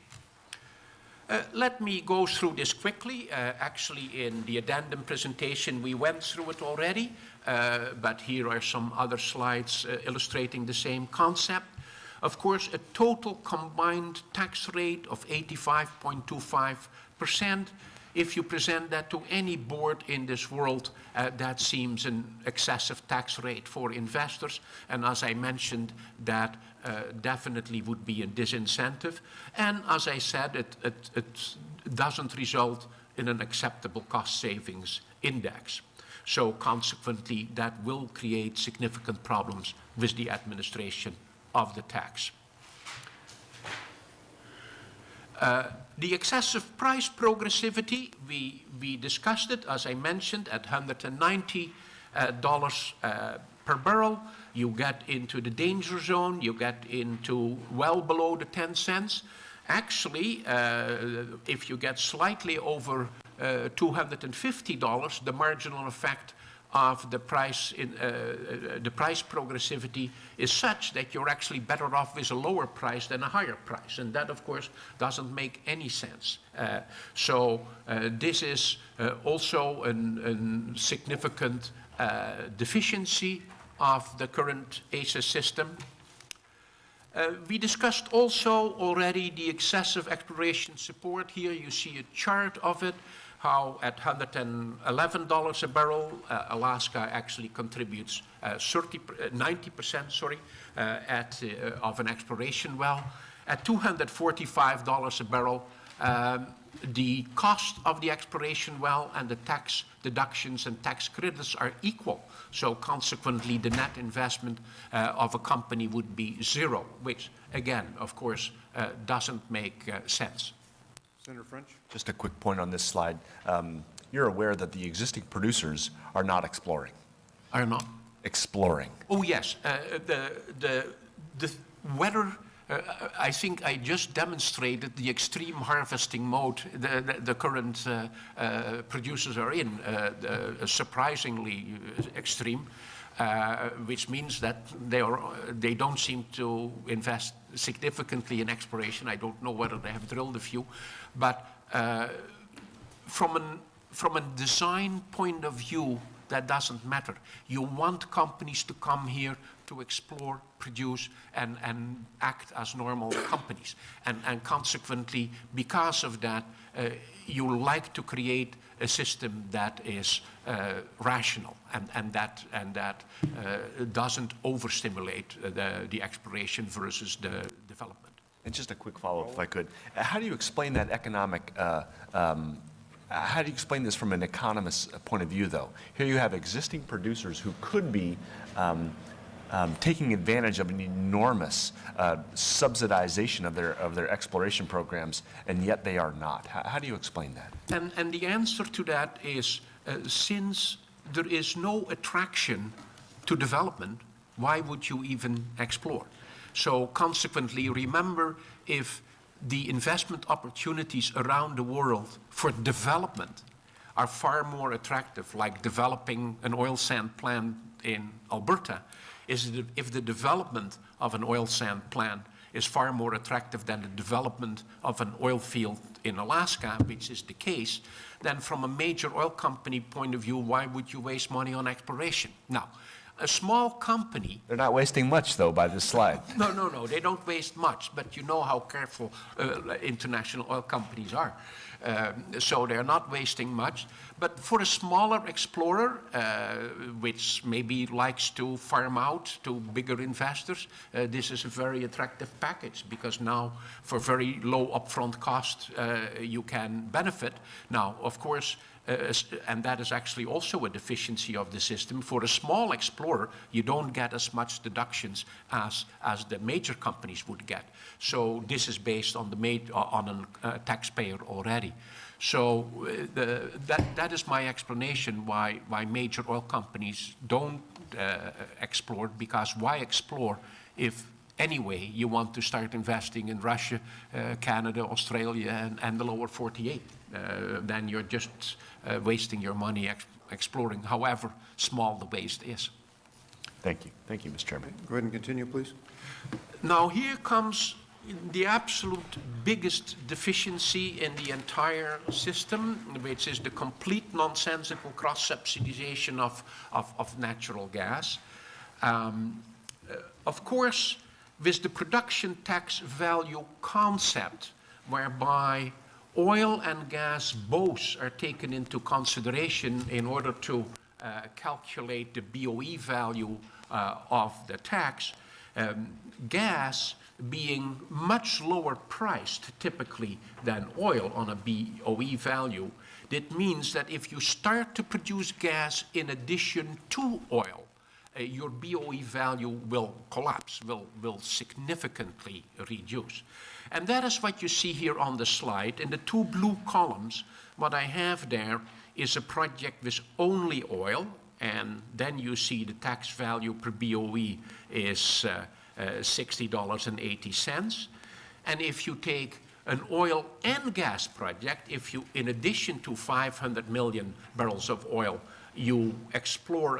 Let me go through this quickly. Actually, in the addendum presentation, we went through it already, but here are some other slides illustrating the same concept. Of course, a total combined tax rate of 85.25%. If you present that to any board in this world, that seems an excessive tax rate for investors. And as I mentioned, that definitely would be a disincentive. And as I said, it doesn't result in an acceptable cost savings index. So consequently, that will create significant problems with the administration of the tax. The excessive price progressivity, we discussed it, as I mentioned, at $190 per barrel. You get into the danger zone, you get into well below the 10 cents. Actually, if you get slightly over $250, the marginal effect of the price progressivity is such that you're actually better off with a lower price than a higher price, and that of course doesn't make any sense. So this is also a significant deficiency of the current ACES system. We discussed also already the excessive exploration support. Here you see a chart of it, how at $111 a barrel, Alaska actually contributes 90% of an exploration well. At $245 a barrel, the cost of the exploration well and the tax deductions and tax credits are equal. So consequently, the net investment of a company would be zero, which again, of course, doesn't make sense. Senator French? Just a quick point on this slide. You're aware that the existing producers are not exploring. Are not? Exploring. Oh, yes. The weather, I think I just demonstrated the extreme harvesting mode the current producers are in, surprisingly extreme. Which means that they don't seem to invest significantly in exploration. I don't know whether they have drilled a few, but from a design point of view, that doesn't matter. You want companies to come here to explore, produce, and act as normal companies. And consequently, because of that, you like to create a system that is rational and that doesn't overstimulate the exploration versus the development. And just a quick follow-up, if I could. How do you explain that economic, how do you explain this from an economist's point of view, though? Here you have existing producers who could be taking advantage of an enormous subsidization of their exploration programs, and yet they are not. How do you explain that? And the answer to that is, since there is no attraction to development, why would you even explore? So consequently, remember, if the investment opportunities around the world for development are far more attractive, like developing an oil sand plant in Alberta, if the development of an oil sand plant is far more attractive than the development of an oil field in Alaska, which is the case, then from a major oil company point of view, why would you waste money on exploration? Now, a small company... They're not wasting much, though, by this slide. No, they don't waste much, but you know how careful international oil companies are. So they're not wasting much. But for a smaller explorer, which maybe likes to farm out to bigger investors, this is a very attractive package, because now for very low upfront cost, you can benefit. Now, of course, and that is actually also a deficiency of the system. For a small explorer, you don't get as much deductions as the major companies would get. So this is based on a taxpayer already. So that is my explanation why major oil companies don't explore, because why explore if anyway you want to start investing in Russia, Canada, Australia, and the lower 48? Then you're just wasting your money exploring, however small the waste is. Thank you. Thank you, Mr. Chairman. Go ahead and continue, please. Now here comes The absolute biggest deficiency in the entire system, which is the complete nonsensical cross-subsidization of natural gas. Of course, with the production tax value concept, whereby oil and gas both are taken into consideration in order to calculate the BOE value of the tax, gas being much lower priced typically than oil on a BOE value, that means that if you start to produce gas in addition to oil, your BOE value will collapse, will significantly reduce. And that is what you see here on the slide. In the two blue columns, what I have there is a project with only oil, and then you see the tax value per BOE is $60.80. And if you take an oil and gas project, if you, in addition to 500 million barrels of oil, you explore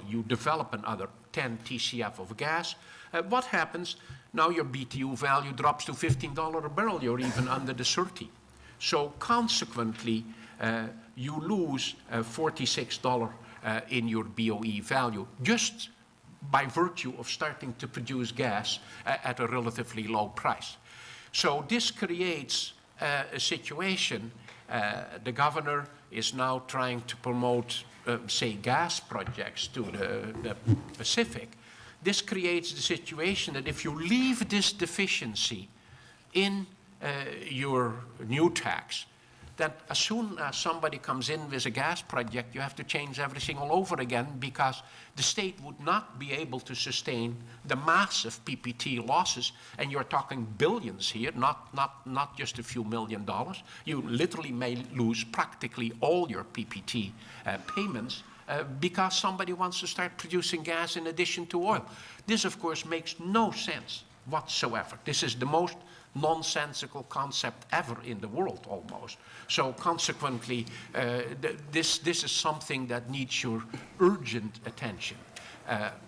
you develop another 10 TCF of gas, what happens? Now your BTU value drops to $15 a barrel, you're even under the 30. So consequently, you lose $46 in your BOE value, just by virtue of starting to produce gas at a relatively low price. So this creates a situation. The governor is now trying to promote, say, gas projects to the Pacific. This creates the situation that if you leave this deficiency in your new tax, that as soon as somebody comes in with a gas project, you have to change everything all over again, because the state would not be able to sustain the massive PPT losses, and you're talking billions here, not just a few $1 million. You literally may lose practically all your PPT payments because somebody wants to start producing gas in addition to oil. This, of course, makes no sense whatsoever. This is the most nonsensical concept ever in the world, almost. So consequently, this is something that needs your urgent attention.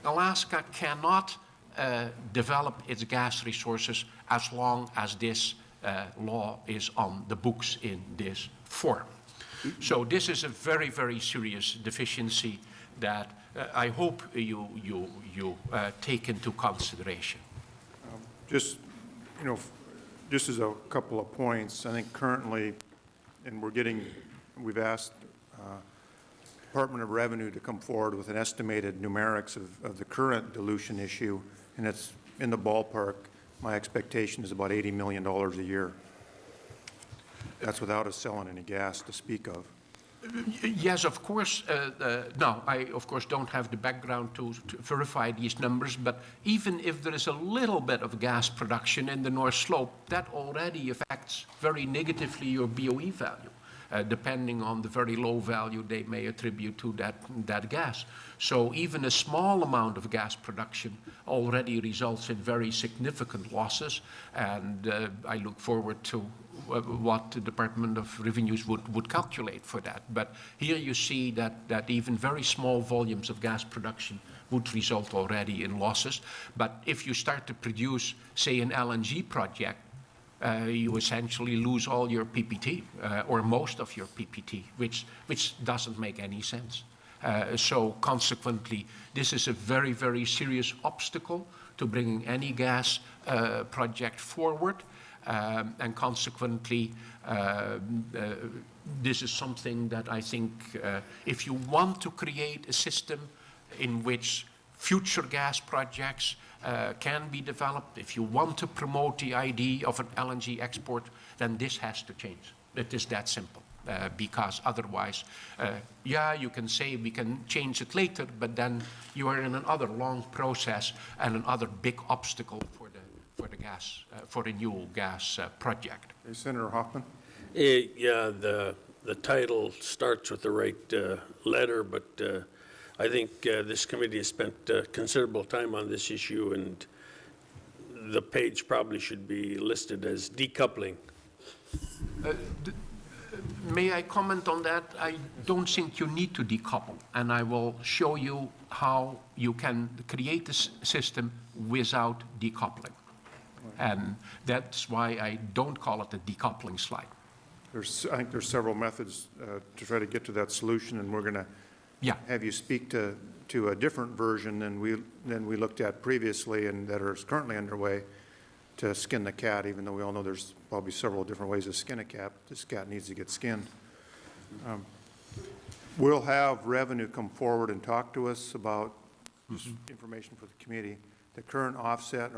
Alaska cannot develop its gas resources as long as this law is on the books in this form. So this is a very, very serious deficiency that I hope you take into consideration. Just as a couple of points, I think currently, and we've asked Department of Revenue to come forward with an estimated numerics of the current dilution issue, and it's in the ballpark. My expectation is about $80 million a year. That's without us selling any gas to speak of. Yes, of course. No, I, of course, don't have the background to verify these numbers, but even if there is a little bit of gas production in the North Slope, that already affects very negatively your BOE value, depending on the very low value they may attribute to that gas. So even a small amount of gas production already results in very significant losses, and I look forward to what the Department of Revenues would calculate for that. But here you see that even very small volumes of gas production would result already in losses. But if you start to produce, say, an LNG project, you essentially lose all your PPT, or most of your PPT, which doesn't make any sense. So consequently, this is a very, very serious obstacle to bringing any gas project forward. And consequently, this is something that I think if you want to create a system in which future gas projects can be developed, if you want to promote the idea of an LNG export, then this has to change. It is that simple. Because otherwise, yeah, you can say we can change it later, but then you are in another long process and another big obstacle for the gas, for a new gas project. Hey, Senator Hoffman? Yeah, the title starts with the right letter, but I think this committee has spent considerable time on this issue, and the page probably should be listed as decoupling. May I comment on that? I don't think you need to decouple, and I will show you how you can create this system without decoupling. And that's why I don't call it a decoupling slide. I think there's several methods to try to get to that solution, and we're going to Yeah. have you speak to a different version than we looked at previously and that are currently underway to skin the cat, even though we all know there's probably several different ways to skin a cat. This cat needs to get skinned. We'll have revenue come forward and talk to us about information for the committee. The current offset,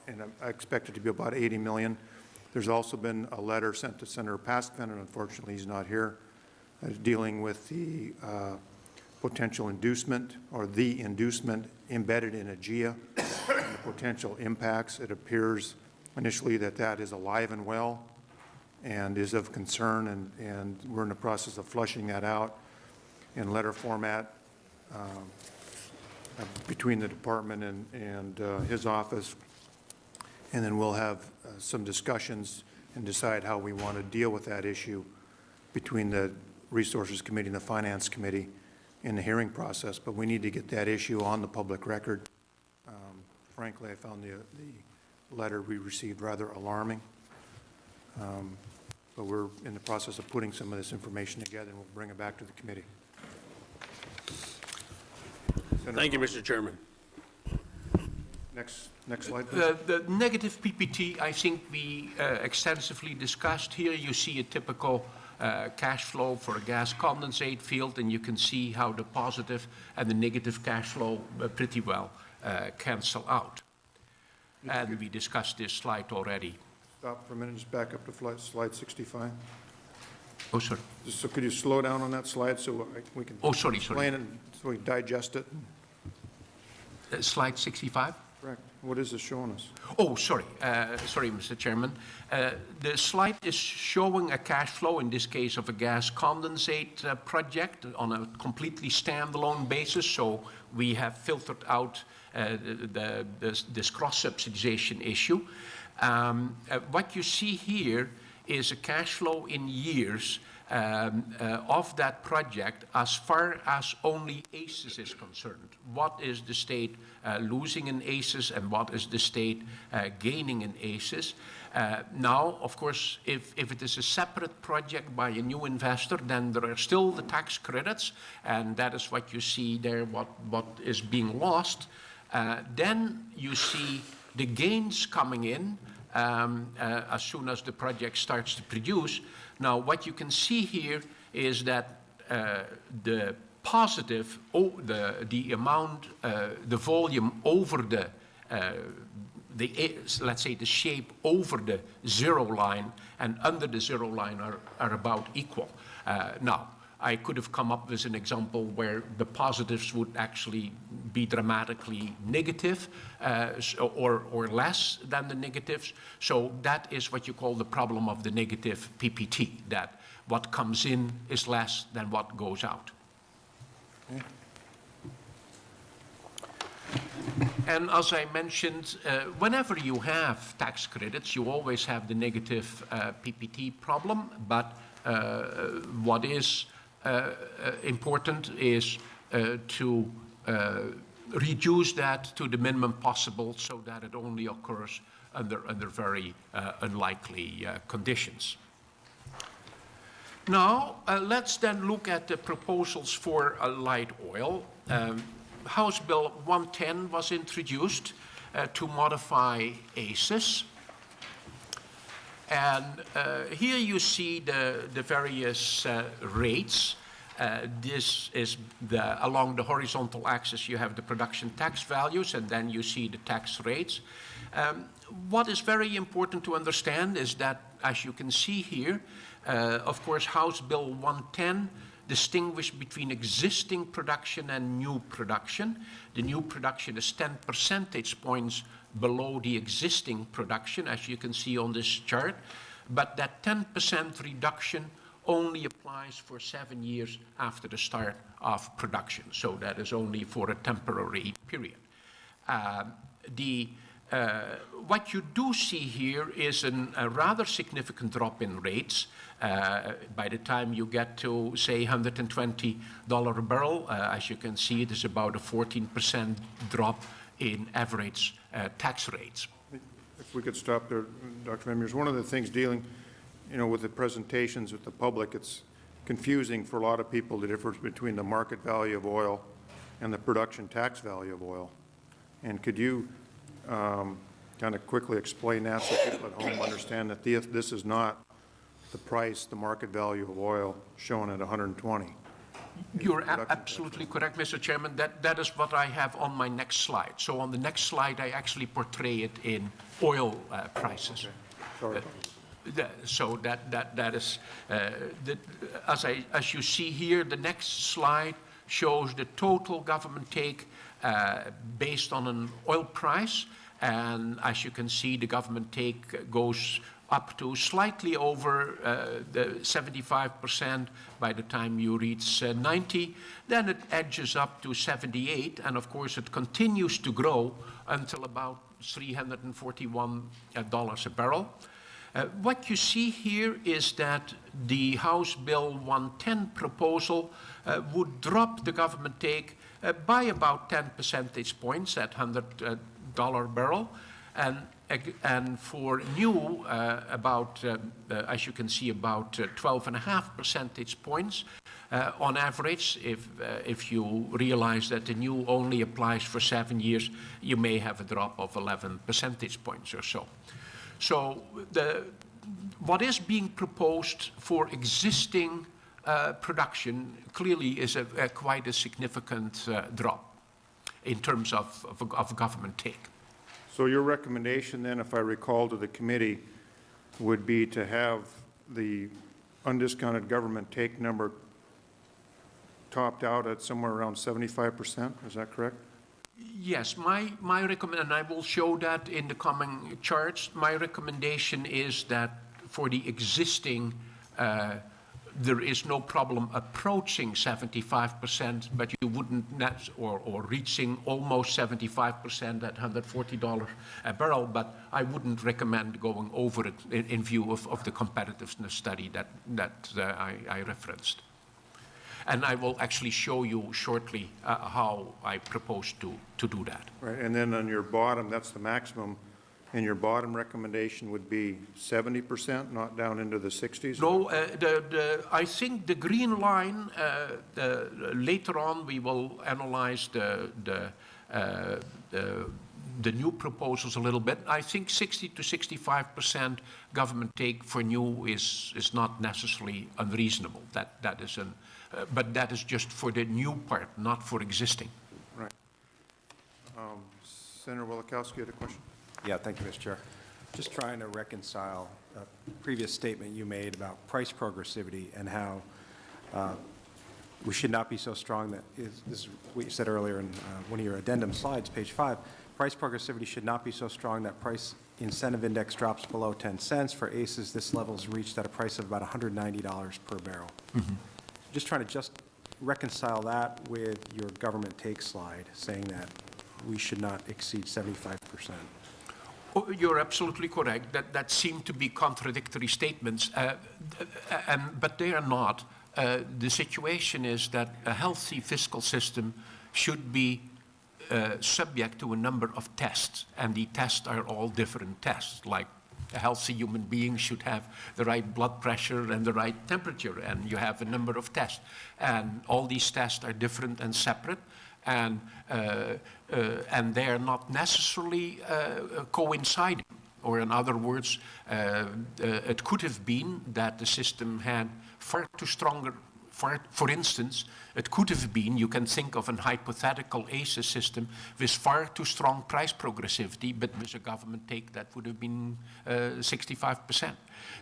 and I expect it to be about 80 million. There's also been a letter sent to Senator Paskvan, and unfortunately he's not here, dealing with the potential inducement or the inducement embedded in AGEA and the potential impacts. It appears initially that is alive and well and is of concern, and we're in the process of flushing that out in letter format between the department and his office. And then we'll have some discussions and decide how we want to deal with that issue between the Resources Committee and the Finance Committee in the hearing process. But we need to get that issue on the public record. Frankly, I found the letter we received rather alarming. But we're in the process of putting some of this information together, and we'll bring it back to the committee. Thank you, Mr. Chairman. Next slide, please. The negative PPT, I think we extensively discussed. Here you see a typical cash flow for a gas condensate field, and you can see how the positive and the negative cash flow pretty well cancel out. And we discussed this slide already. Stop for a minute, just back up to slide 65. Oh, sorry. So could you slow down on that slide so we can sorry. explain it, so we digest it? Slide 65? Correct. What is this showing us? Oh, sorry. Sorry, Mr. Chairman. The slide is showing a cash flow, in this case of a gas condensate project, on a completely standalone basis. So we have filtered out this cross-subsidization issue. What you see here is a cash flow in years of that project as far as only ACES is concerned. What is the state losing in ACES and what is the state gaining in ACES? Now, of course, if it is a separate project by a new investor, then there are still the tax credits, and that is what you see there, what is being lost. Then you see the gains coming in as soon as the project starts to produce. Now, what you can see here is that the positive, the amount, the volume over let's say the shape over the zero line and under the zero line are about equal. Now, I could have come up with an example where the positives would actually be dramatically negative or less than the negatives. So that is what you call the problem of the negative PPT, that what comes in is less than what goes out. Okay. And as I mentioned, whenever you have tax credits, you always have the negative PPT problem, but what is important is to reduce that to the minimum possible so that it only occurs under very unlikely conditions. Now, let's then look at the proposals for light oil. House Bill 110 was introduced to modify ACES. And here you see the various rates. This is along the horizontal axis you have the production tax values, and then you see the tax rates. What is very important to understand is that, as you can see here, of course, House Bill 110 distinguished between existing production and new production. The new production is 10 percentage points below the existing production, as you can see on this chart, but that 10% reduction only applies for 7 years after the start of production, so that is only for a temporary period. What you do see here is a rather significant drop in rates. By the time you get to, say, $120 a barrel, as you can see, it is about a 14% drop in average tax rates. if we could stop there, Dr. Van Meurs, one of the things dealing, with the presentations with the public, it's confusing for a lot of people, the difference between the market value of oil and the production tax value of oil. And could you kind of quickly explain that so people at home understand that this is not the price, the market value of oil shown at 120? You're absolutely correct, Mr. Chairman. That is what I have on my next slide. So on the next slide, I actually portray it in oil prices. Okay. Sorry. So that is, as you see here, the next slide shows the total government take based on an oil price. And as you can see, the government take goes up to slightly over the 75% by the time you reach 90. Then it edges up to 78, and of course it continues to grow until about $341 a barrel. What you see here is that the House Bill 110 proposal would drop the government take by about 10 percentage points at $100 barrel, and for new, as you can see, about 12.5 percentage points on average. If you realize that the new only applies for 7 years, you may have a drop of 11 percentage points or so. So what is being proposed for existing production clearly is quite a significant drop in terms of government take. So your recommendation then, if I recall to the committee, would be to have the undiscounted government take number topped out at somewhere around 75%, is that correct? Yes, my recommendation, and I will show that in the coming charts, my recommendation is that for the existing, there is no problem approaching 75%, but you wouldn't or reaching almost 75% at $140 a barrel, but I wouldn't recommend going over it in view of the competitiveness study that I referenced. And I will actually show you shortly how I propose to do that. Right, and then on your bottom, that's the maximum, and your bottom recommendation would be 70%, not down into the 60s? No, I think the green line, later on we will analyze the new proposals a little bit. I think 60 to 65% government take for new is not necessarily unreasonable. That is but that is just for the new part, not for existing. Right. Senator Wielechowski had a question? Yeah, thank you, Mr. Chair. Just trying to reconcile a previous statement you made about price progressivity and how we should not be so strong that this is what you said earlier in one of your addendum slides, page 5. Price progressivity should not be so strong that price incentive index drops below 10 cents. For ACEs, this level is reached at a price of about $190 per barrel. Mm-hmm. Just trying to reconcile that with your government take slide, saying that we should not exceed 75%. Oh, you're absolutely correct. That seem to be contradictory statements, but they are not. The situation is that a healthy fiscal system should be subject to a number of tests, and the tests are all different tests. Like a healthy human being should have the right blood pressure and the right temperature, and you have a number of tests. And all these tests are different and separate, and they are not necessarily coinciding. Or in other words, it could have been that the system had far too stronger, for instance, it could have been, you can think of an hypothetical ACES system with far too strong price progressivity, but with a government take that would have been 65%.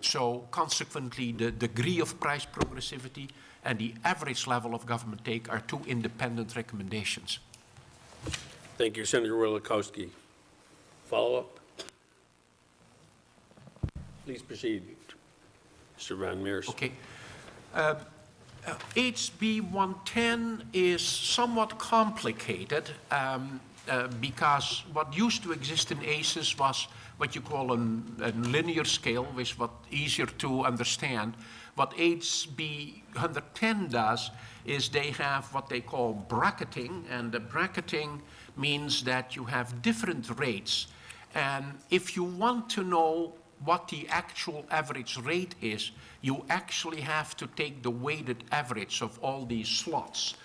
So consequently, the degree of price progressivity and the average level of government take are two independent recommendations. Thank you, Senator Wielechowski. Follow-up? Please proceed, Mr. Van Meurs. Okay. HB 110 is somewhat complicated because what used to exist in ACES was what you call a linear scale, which was easier to understand. What HB 110 does is they have what they call bracketing, and the bracketing means that you have different rates. And if you want to know what the actual average rate is, you actually have to take the weighted average of all these slots,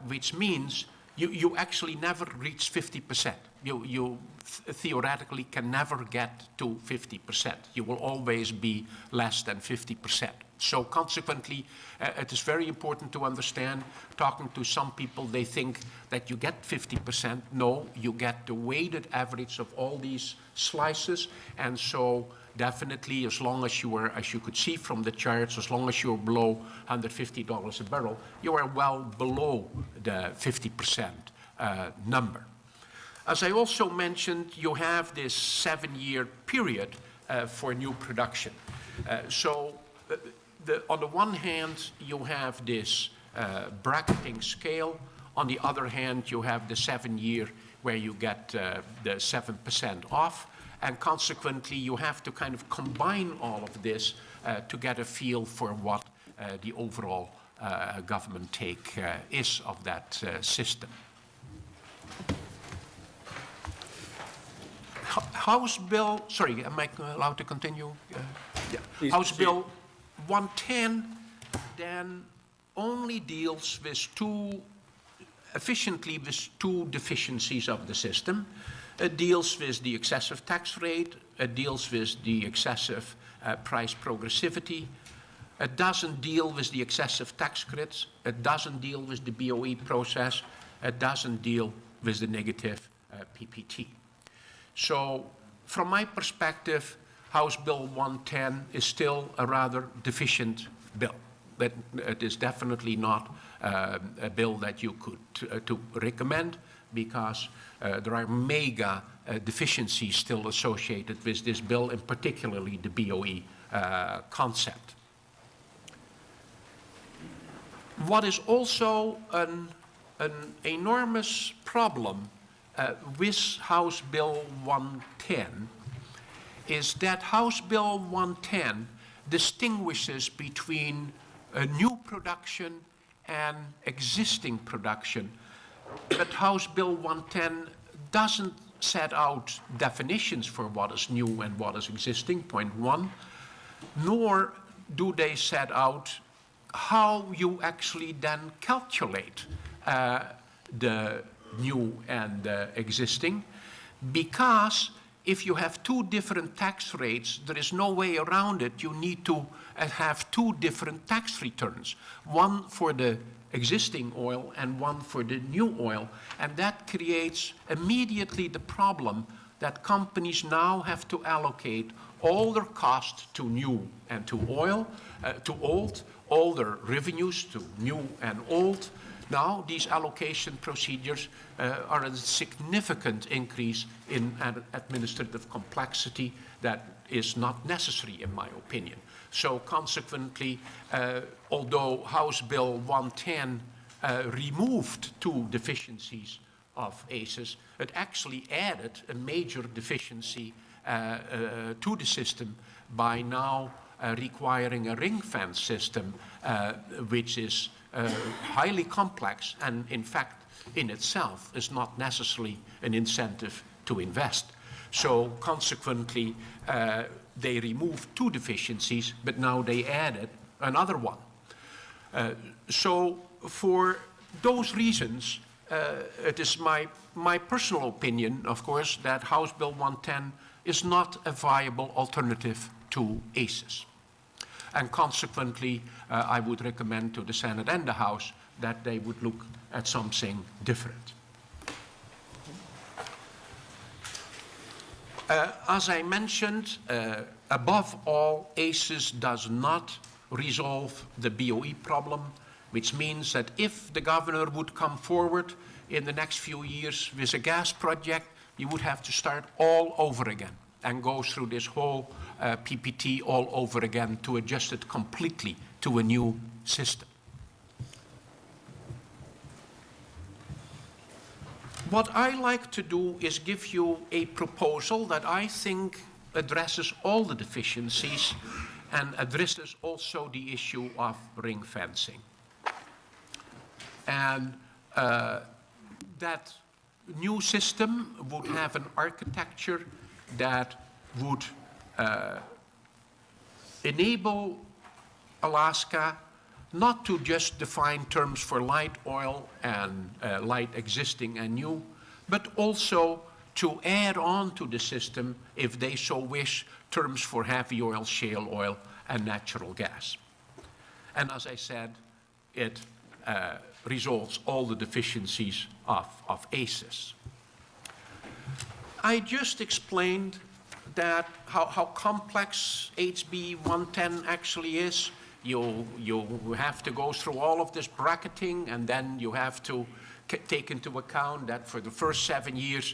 which means you actually never reach 50%. You theoretically can never get to 50%. You will always be less than 50%. So consequently, it is very important to understand, talking to some people, they think that you get 50%. No, you get the weighted average of all these slices. And so definitely, as long as you are, as you could see from the charts, as long as you're below $150 a barrel, you are well below the 50% number. As I also mentioned, you have this 7-year period for new production. On the one hand, you have this bracketing scale. On the other hand, you have the 7-year where you get the 7% off. And consequently, you have to kind of combine all of this to get a feel for what the overall government take is of that system. House Bill, sorry, am I allowed to continue? Please House proceed. Bill 110 then only deals with efficiently with two deficiencies of the system. It deals with the excessive tax rate, it deals with the excessive price progressivity. It doesn't deal with the excessive tax credits, it doesn't deal with the BOE process, it doesn't deal with the negative PPT. So from my perspective, House Bill 110 is still a rather deficient bill. But it is definitely not a bill that you could to recommend, because there are mega deficiencies still associated with this bill, and particularly the BOE concept. What is also an enormous problem with House Bill 110 is that House Bill 110 distinguishes between a new production and existing production. But House Bill 110 doesn't set out definitions for what is new and what is existing, point one, nor do they set out how you actually then calculate the new and existing, because if you have two different tax rates, there is no way around it. You need to have two different tax returns, one for the existing oil and one for the new oil. And that creates immediately the problem that companies now have to allocate all their costs to new and to oil, to old, all their revenues to new and old. Now, these allocation procedures are a significant increase in administrative complexity that is not necessary, in my opinion. So consequently, although House Bill 110 removed two deficiencies of ACES, it actually added a major deficiency to the system by now requiring a ring fence system, which is highly complex and in fact in itself is not necessarily an incentive to invest. So consequently they removed two deficiencies, but now they added another one. So for those reasons, it is my personal opinion, of course, that House Bill 110 is not a viable alternative to ACES. And consequently, I would recommend to the Senate and the House that they would look at something different. As I mentioned, above all, ACES does not resolve the BOE problem, which means that if the governor would come forward in the next few years with a gas project, you would have to start all over again and go through this whole PPT all over again to adjust it completely to a new system. What I like to do is give you a proposal that I think addresses all the deficiencies and addresses also the issue of ring fencing. And that new system would have an architecture that would enable Alaska not to just define terms for light oil and light existing and new, but also to add on to the system, if they so wish, terms for heavy oil, shale oil, and natural gas. And as I said, it resolves all the deficiencies of ACES. I just explained that how complex HB 110 actually is. You have to go through all of this bracketing, and then you have to take into account that for the first 7 years,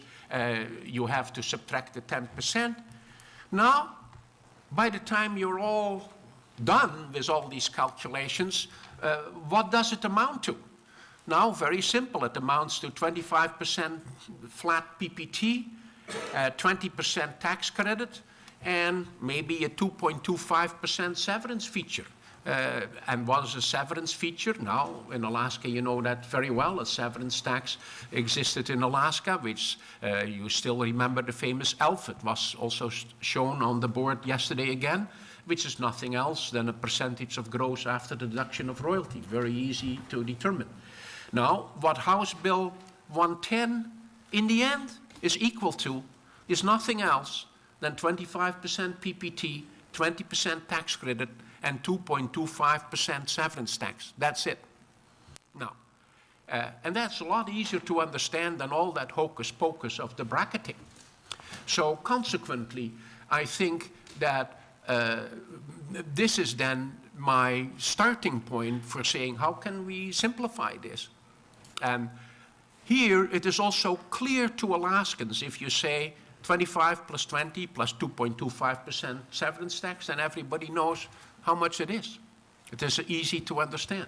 you have to subtract the 10%. Now, by the time you're all done with all these calculations, what does it amount to? Now, very simple. It amounts to 25% flat PPT, 20% tax credit, and maybe a 2.25% severance feature. And what is a severance feature? Now, in Alaska, you know that very well. A severance tax existed in Alaska, which you still remember the famous ELF. It was also shown on the board yesterday again, which is nothing else than a percentage of gross after the deduction of royalty. Very easy to determine. Now, what House Bill 110 in the end is equal to is nothing else than 25% PPT, 20% tax credit, and 2.25% severance tax. That's it. Now, and that's a lot easier to understand than all that hocus pocus of the bracketing. So consequently, I think that this is then my starting point for saying, how can we simplify this? And here it is also clear to Alaskans, if you say 25 plus 20 plus 2.25% severance tax, then everybody knows how much it is. It is easy to understand.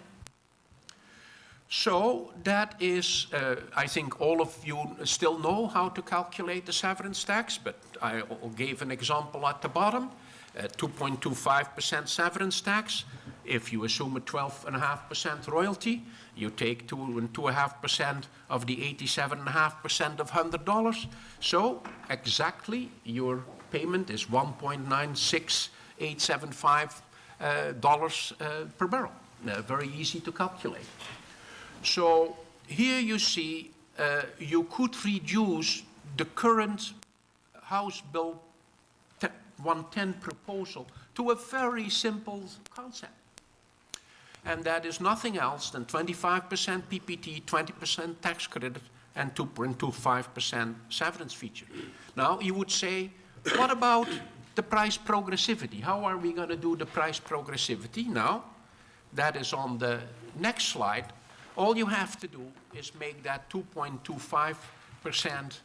So that is, I think all of you still know how to calculate the severance tax, but I gave an example at the bottom. 2.25% severance tax. If you assume a 12.5% royalty, you take 2.5% of the 87.5% of $100. So exactly your payment is $1.96875 per barrel. Very easy to calculate. So here you see you could reduce the current House Bill 110 proposal to a very simple concept. And that is nothing else than 25% PPT, 20% tax credit, and 2.25% severance feature. Now you would say, what about the price progressivity? How are we going to do the price progressivity? Now, that is on the next slide. All you have to do is make that 2.25%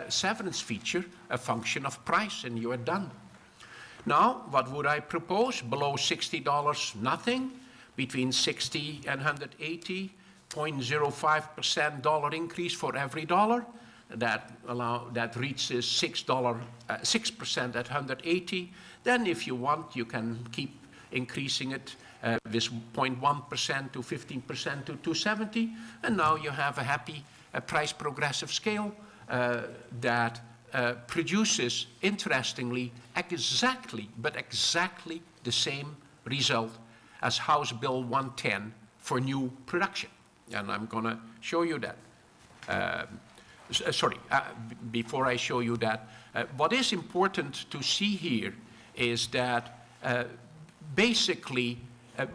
severance feature a function of price, and you are done. Now, what would I propose? Below $60, nothing. Between 60 and 180, 0.05% dollar increase for every dollar. That reaches $6% at 180. Then, if you want, you can keep increasing it with 0.1% to 15% to 270, and now you have a happy price progressive scale that produces, interestingly, exactly the same result as House Bill 110 for new production. And I'm going to show you that. Before I show you that, what is important to see here is that basically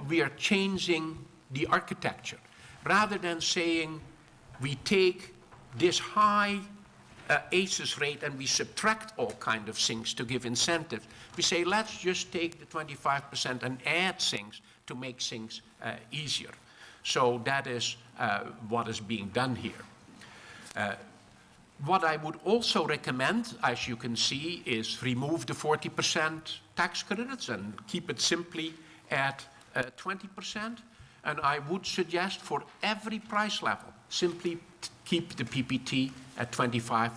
we are changing the architecture. Rather than saying we take this high ACES rate and we subtract all kind of things to give incentive, we say let's just take the 25% and add things to make things easier. So that is what is being done here. What I would also recommend, as you can see, is remove the 40% tax credits and keep it simply at 20%. And I would suggest for every price level, simply keep the PPT at 25%,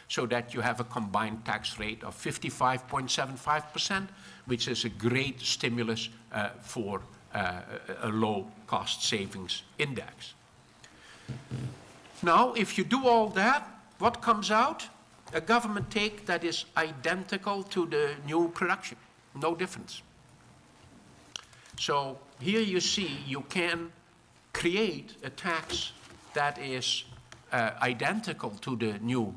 so that you have a combined tax rate of 55.75%, which is a great stimulus for a low cost savings index. Now, if you do all that, what comes out? a government take that is identical to the new production, no difference. So here you see you can create a tax that is identical to the new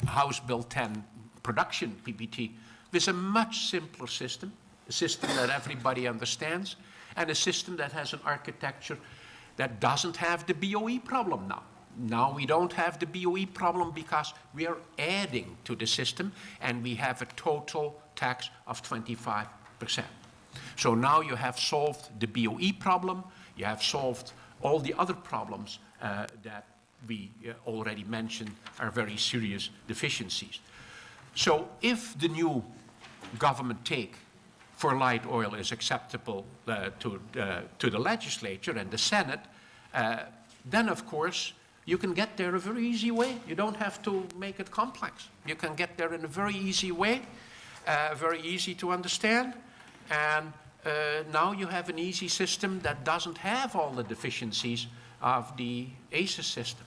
House Bill 10 production PPT with a much simpler system, a system that everybody understands, and a system that has an architecture that doesn't have the BOE problem now. Now we don't have the BOE problem because we are adding to the system and we have a total tax of 25%. So now you have solved the BOE problem, you have solved all the other problems that we already mentioned are very serious deficiencies. So if the new government take for light oil is acceptable to the legislature and the Senate, then of course you can get there a very easy way. You don't have to make it complex. You can get there in a very easy way, very easy to understand, and now you have an easy system that doesn't have all the deficiencies of the ACES system.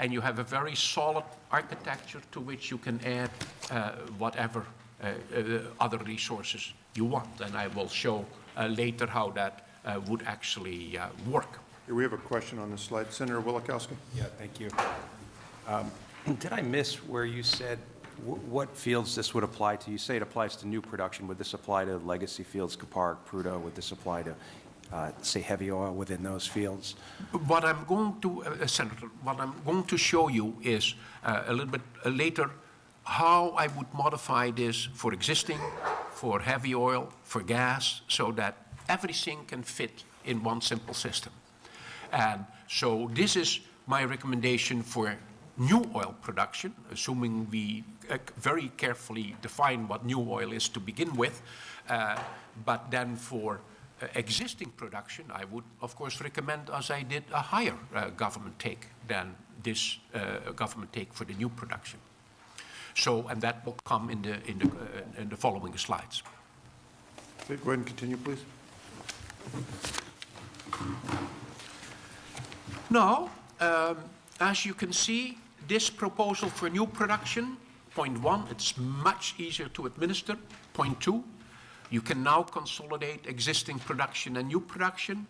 And you have a very solid architecture to which you can add whatever other resources you want. And I will show later how that would actually work. Here we have a question on this slide. Senator Wielechowski. Yeah, thank you. Did I miss where you said what fields this would apply to? You say it applies to new production. Would this apply to legacy fields, Kuparuk, Prudhoe? Would this apply to, say, heavy oil within those fields? What I'm going to, Senator, what I'm going to show you is a little bit later how I would modify this for existing, for heavy oil, for gas, so that everything can fit in one simple system. And so this is my recommendation for new oil production, assuming we very carefully define what new oil is to begin with. But then for existing production, I would, of course, recommend, as I did, a higher government take than this government take for the new production. So, and that will come in the following slides. Okay, go ahead and continue, please. Now, as you can see, this proposal for new production, point 1, it's much easier to administer. Point 2, you can now consolidate existing production and new production.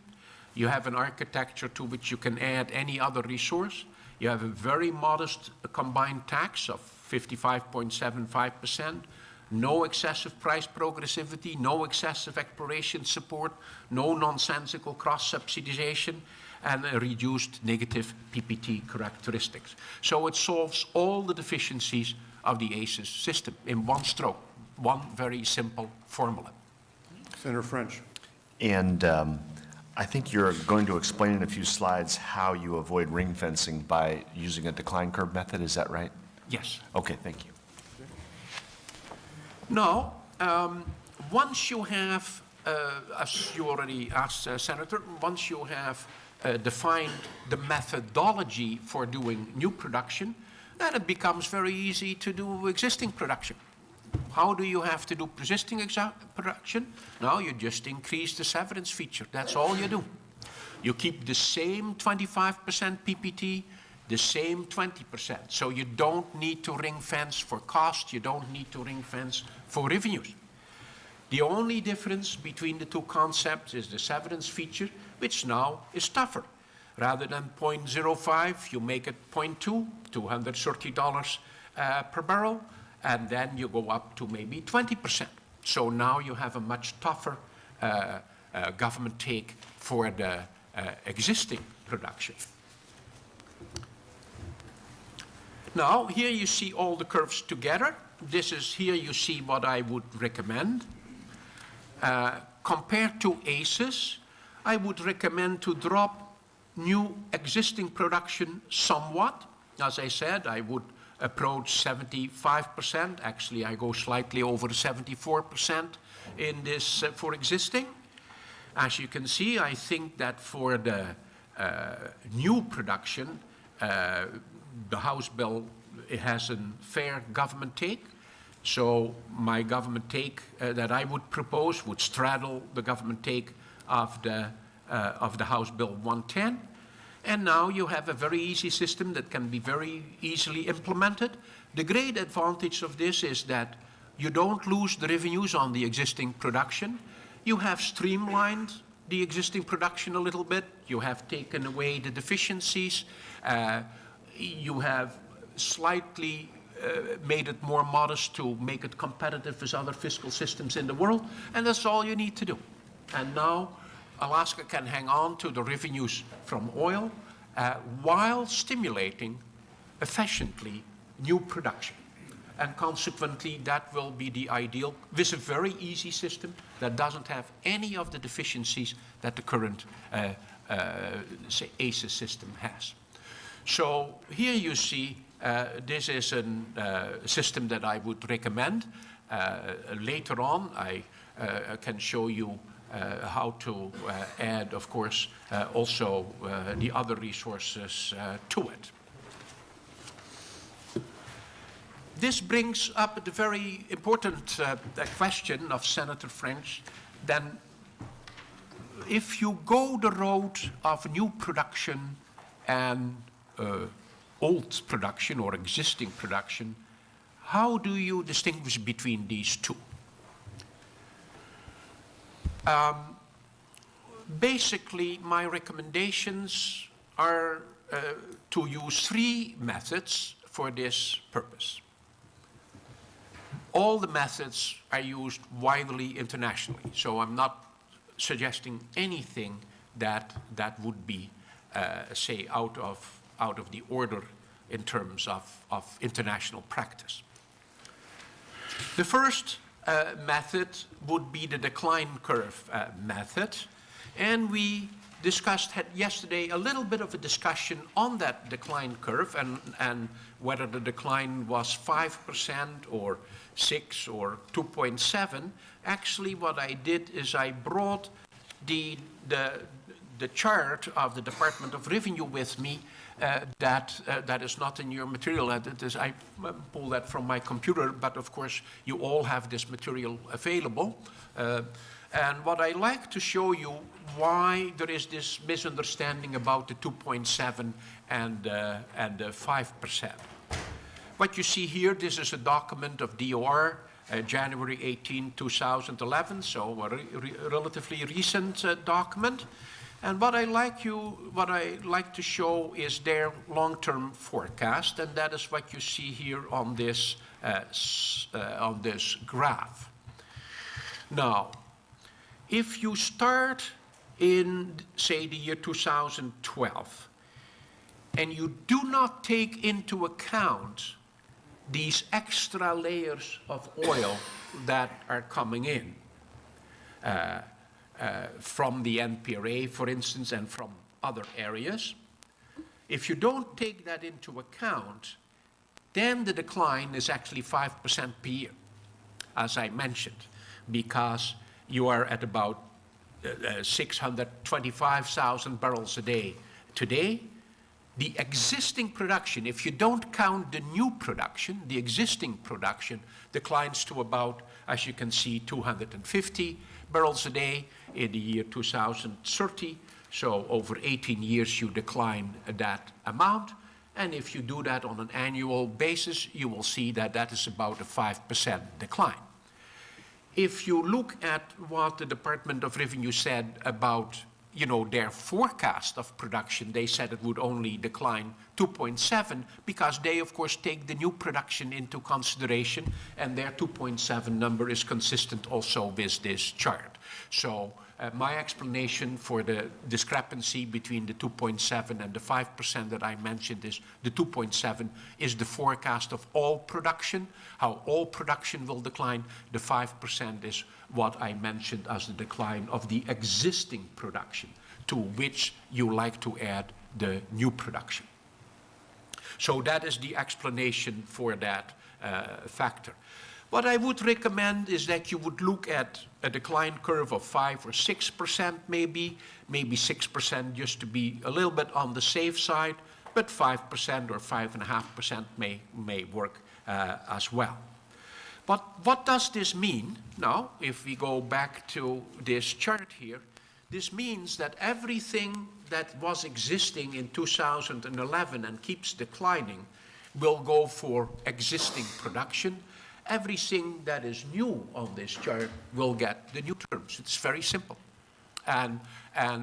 You have an architecture to which you can add any other resource. You have a very modest combined tax of 55.75%, no excessive price progressivity, no excessive exploration support, no nonsensical cross-subsidization, and a reduced negative PPT characteristics. So it solves all the deficiencies of the ACES system in one stroke, one very simple formula. Senator French. And I think you're going to explain in a few slides how you avoid ring fencing by using a decline curve method, is that right? Yes. Okay, thank you. Now, once you have, as you already asked, Senator, once you have defined the methodology for doing new production, then it becomes very easy to do existing production. How do you have to do existing production? Now you just increase the severance feature. That's all you do. You keep the same 25% PPT, the same 20%. So you don't need to ring fence for cost. You don't need to ring fence for revenues. The only difference between the two concepts is the severance feature, which now is tougher. Rather than 0.05, you make it 0.2, $230 per barrel, and then you go up to maybe 20%. So now you have a much tougher government take for the existing production. Now, here you see all the curves together. This is, here you see what I would recommend. Compared to ACES, I would recommend to drop new existing production somewhat. As I said, I would approach 75%. Actually, I go slightly over 74% in this for existing. As you can see, I think that for the new production, the House bill, it has a fair government take. So my government take that I would propose would straddle the government take of the House Bill 110. And now you have a very easy system that can be very easily implemented. The great advantage of this is that you don't lose the revenues on the existing production. You have streamlined the existing production a little bit. You have taken away the deficiencies. You have slightly made it more modest to make it competitive with other fiscal systems in the world, and that's all you need to do. And now Alaska can hang on to the revenues from oil while stimulating efficiently new production. And consequently, that will be the ideal, with a very easy system that doesn't have any of the deficiencies that the current say ACES system has. So here you see this is a system that I would recommend. Later on, I can show you how to add, of course, also the other resources to it. This brings up the very important question of Senator French. Then, if you go the road of new production and old production or existing production, how do you distinguish between these two? Basically, my recommendations are to use 3 methods for this purpose. All the methods are used widely internationally, so I'm not suggesting anything that would be, say, out of the order in terms of international practice. The first method would be the decline curve method, and we discussed yesterday a little bit of a discussion on that decline curve and whether the decline was 5% or 6 or 2.7. Actually, what I did is I brought the chart of the Department of Revenue with me that is not in your material. I pulled that from my computer, but of course you all have this material available. And what I like to show you why there is this misunderstanding about the 2.7 and the 5%. What you see here, this is a document of DOR, January 18, 2011, so a relatively recent document. And what I like to show is their long-term forecast, and that is what you see here on this graph. Now, if you start in, say, the year 2012, and you do not take into account these extra layers of oil that are coming in from the NPRA, for instance, and from other areas, if you don't take that into account, then the decline is actually 5% per year, as I mentioned, because you are at about 625,000 barrels a day today. The existing production, if you don't count the new production, the existing production declines to about, as you can see, 250 barrels a day in the year 2030. So over 18 years, you decline that amount. And if you do that on an annual basis, you will see that that is about a 5% decline. If you look at what the Department of Revenue said about their forecast of production, they said it would only decline 2.7 because they, of course, take the new production into consideration, and their 2.7 number is consistent also with this chart. So my explanation for the discrepancy between the 2.7 and the 5% that I mentioned is the 2.7 is the forecast of all production, how all production will decline. The 5% is what I mentioned as the decline of the existing production, to which you like to add the new production. So that is the explanation for that factor. What I would recommend is that you would look at a decline curve of 5 or 6% maybe 6% just to be a little bit on the safe side, but 5% or 5.5% may work as well. But what does this mean? Now, if we go back to this chart here, This means that everything that was existing in 2011 and keeps declining will go for existing production. Everything that is new on this chart will get the new terms. It's very simple. And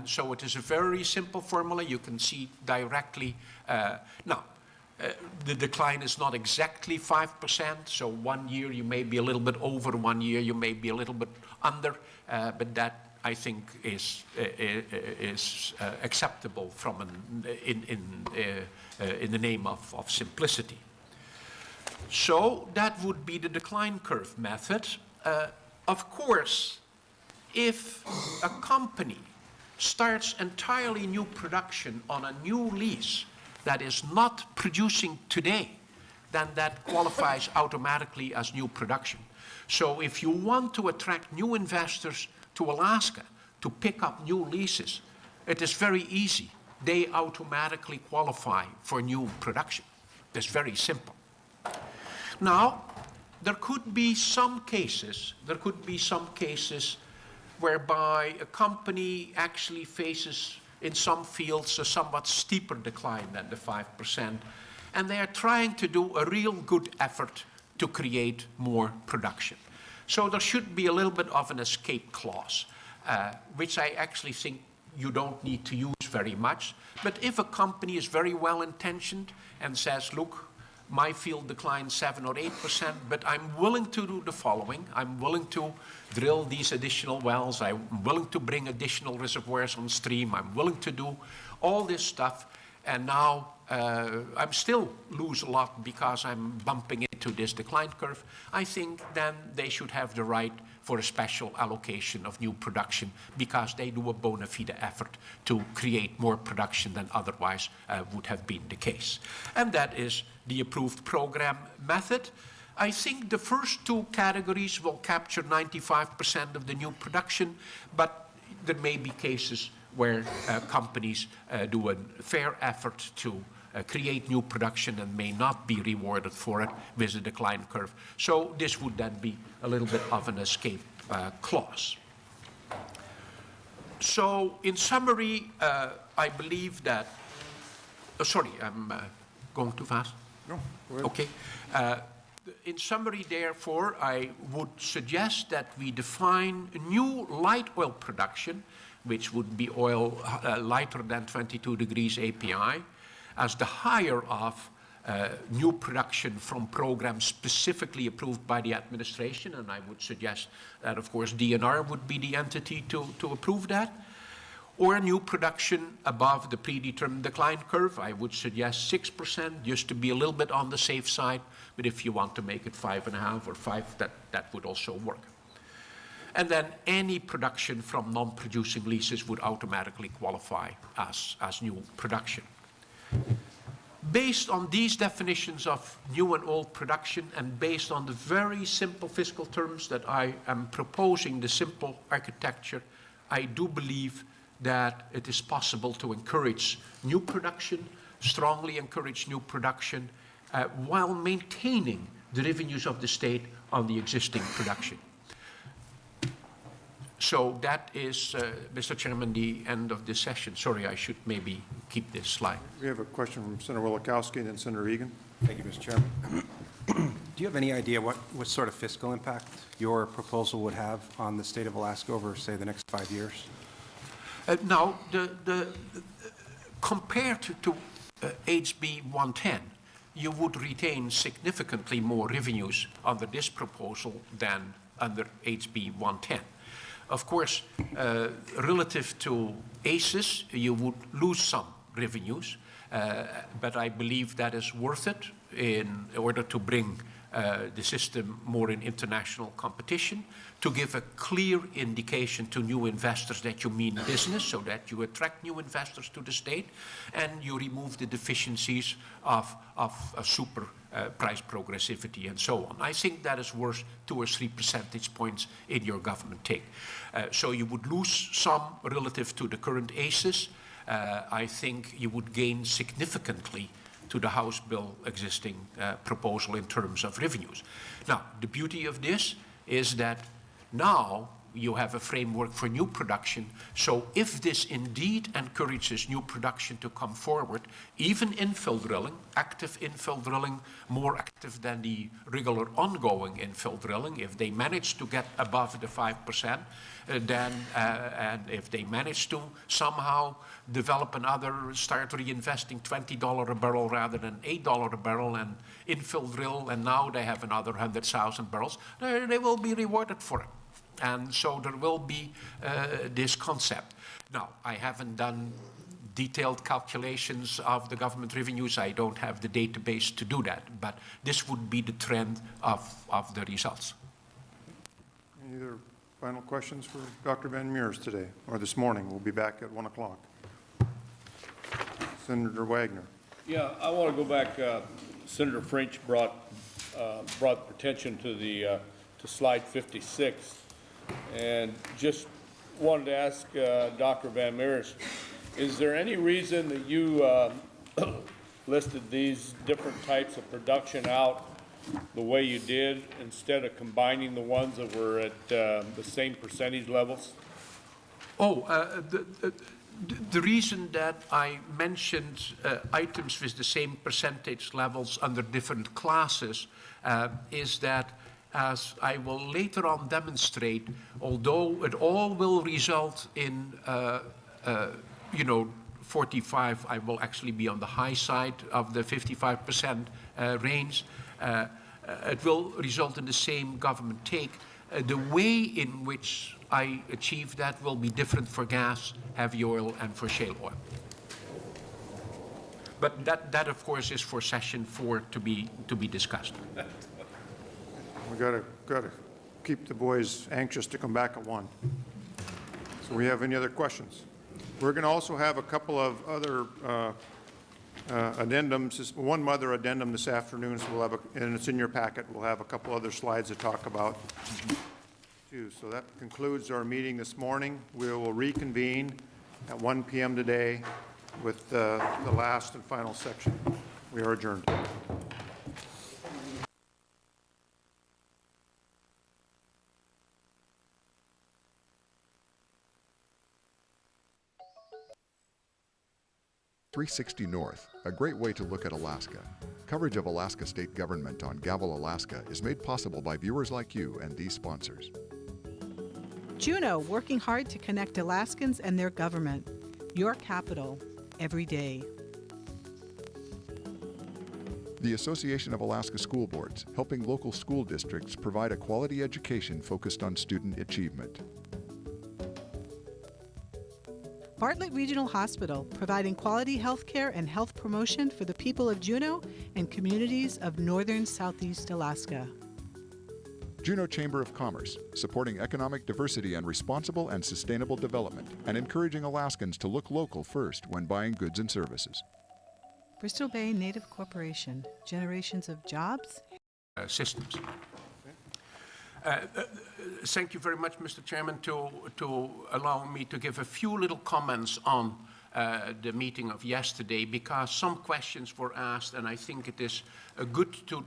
so it is a very simple formula. You can see directly. The decline is not exactly 5%, so 1 year you may be a little bit over, 1 year you may be a little bit under, but that I think is acceptable from in the name of simplicity. So that would be the decline curve method. Of course, if a company starts entirely new production on a new lease that is not producing today, then that qualifies automatically as new production. So if you want to attract new investors to Alaska to pick up new leases, it is very easy. They automatically qualify for new production. It's very simple. Now, there could be some cases whereby a company actually faces, in some fields, a somewhat steeper decline than the 5%, and they are trying to do a real good effort to create more production. So there should be a little bit of an escape clause, which I actually think you don't need to use very much. But if a company is very well-intentioned and says, look, my field declined 7 or 8%, but I'm willing to do the following. I'm willing to drill these additional wells. I'm willing to bring additional reservoirs on stream. I'm willing to do all this stuff. And now I'm still lose a lot because I'm bumping into this decline curve. I think then they should have the right for a special allocation of new production because they do a bona fide effort to create more production than otherwise would have been the case. And that is the approved program method. I think the first two categories will capture 95% of the new production, but there may be cases where companies do a fair effort to create new production and may not be rewarded for it with a decline curve. So this would then be a little bit of an escape clause. So in summary, I believe that, sorry, I'm going too fast? No, go ahead. Okay. In summary, therefore, I would suggest that we define new light oil production, which would be oil lighter than 22 degrees API, as the higher of new production from programs specifically approved by the administration, and I would suggest that, of course, DNR would be the entity to approve that, or new production above the predetermined decline curve. I would suggest 6%, just to be a little bit on the safe side, but if you want to make it 5.5 or 5, that would also work. And then any production from non-producing leases would automatically qualify as new production. Based on these definitions of new and old production and based on the very simple fiscal terms that I am proposing, the simple architecture, I do believe that it is possible to encourage new production, strongly encourage new production, while maintaining the revenues of the state on the existing production. So that is, Mr. Chairman, the end of this session. Sorry, I should maybe keep this slide. We have a question from Senator Wielechowski and then Senator Egan. Thank you, Mr. Chairman. Do you have any idea what sort of fiscal impact your proposal would have on the state of Alaska over, say, the next 5 years? Now, compared to HB 110, you would retain significantly more revenues under this proposal than under HB 110. Of course, relative to ACES, you would lose some revenues, but I believe that is worth it in order to bring the system more in international competition, to give a clear indication to new investors that you mean business, so that you attract new investors to the state, and you remove the deficiencies of a super price progressivity and so on. I think that is worth 2 or 3 percentage points in your government take. So you would lose some relative to the current ACES. I think you would gain significantly to the House bill existing proposal in terms of revenues. Now, the beauty of this is that now you have a framework for new production. So if this indeed encourages new production to come forward, even infill drilling, active infill drilling, more active than the regular ongoing infill drilling, if they manage to get above the 5%, then, and if they manage to somehow develop another, start reinvesting $20 a barrel rather than $8 a barrel and infill drill, and now they have another 100,000 barrels, they will be rewarded for it. And so there will be this concept. Now, I haven't done detailed calculations of the government revenues. I don't have the database to do that, but this would be the trend of the results. Any other final questions for Dr. Van Meurs today, or this morning? We'll be back at 1 o'clock. Senator Wagner. Yeah, I want to go back. Senator French brought attention to the to slide 56, and just wanted to ask Dr. Van Meurs, is there any reason that you listed these different types of production out the way you did instead of combining the ones that were at the same percentage levels? Oh, the reason that I mentioned items with the same percentage levels under different classes is that, as I will later on demonstrate, although it all will result in, 45, I will actually be on the high side of the 55% range. It will result in the same government take. The way in which I achieve that will be different for gas, heavy oil, and for shale oil. But that of course, is for session 4 to be discussed. We gotta keep the boys anxious to come back at 1. So we have any other questions? We're going to also have a couple of other addendums, one other addendum this afternoon, so we'll have and it's in your packet. We'll have a couple other slides to talk about too. So that concludes our meeting this morning. We will reconvene at 1 p.m. today with the last and final section. We are adjourned. .360 North, a great way to look at Alaska. Coverage of Alaska state government on Gavel, Alaska is made possible by viewers like you and these sponsors. Juneau, working hard to connect Alaskans and their government. Your capital, every day. The Association of Alaska School Boards, helping local school districts provide a quality education focused on student achievement. Bartlett Regional Hospital, providing quality health care and health promotion for the people of Juneau and communities of northern Southeast Alaska. Juneau Chamber of Commerce, supporting economic diversity and responsible and sustainable development, and encouraging Alaskans to look local first when buying goods and services. Bristol Bay Native Corporation, generations of jobs. Systems. Thank you very much, Mr. Chairman, to allow me to give a few little comments on the meeting of yesterday, because some questions were asked, and I think it is good to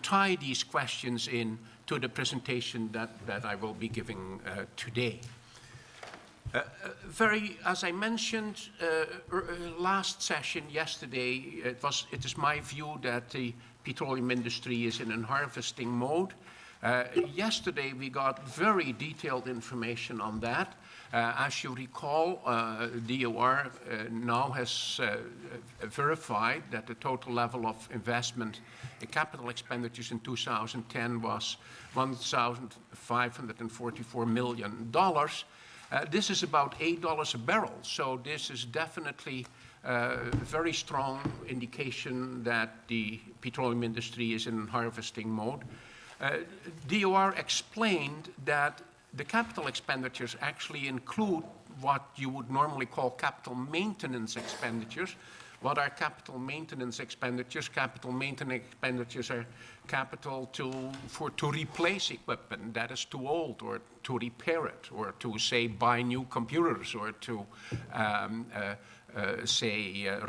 tie these questions in to the presentation that I will be giving today. As I mentioned last session yesterday, it is my view that the petroleum industry is in a harvesting mode. Yesterday, we got very detailed information on that. As you recall, DOR now has verified that the total level of investment in capital expenditures in 2010 was $1,544 million. This is about $8 a barrel, so this is definitely a very strong indication that the petroleum industry is in harvesting mode. DOR explained that the capital expenditures actually include what you would normally call capital maintenance expenditures. What are capital maintenance expenditures? Capital maintenance expenditures are capital to replace equipment that is too old, or to repair it, or to, say, buy new computers, or to,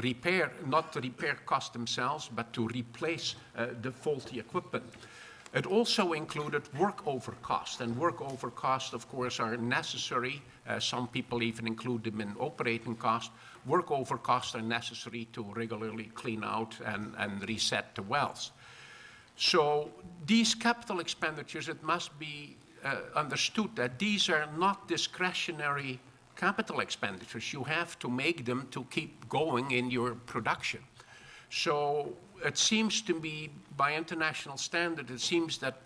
repair, not to repair costs themselves, but to replace the faulty equipment. It also included workover costs, and workover costs, of course, are necessary. Some people even include them in operating costs. Workover costs are necessary to regularly clean out and reset the wells. So these capital expenditures, it must be understood that these are not discretionary capital expenditures. You have to make them to keep going in your production. So it seems to me, by international standard, it seems that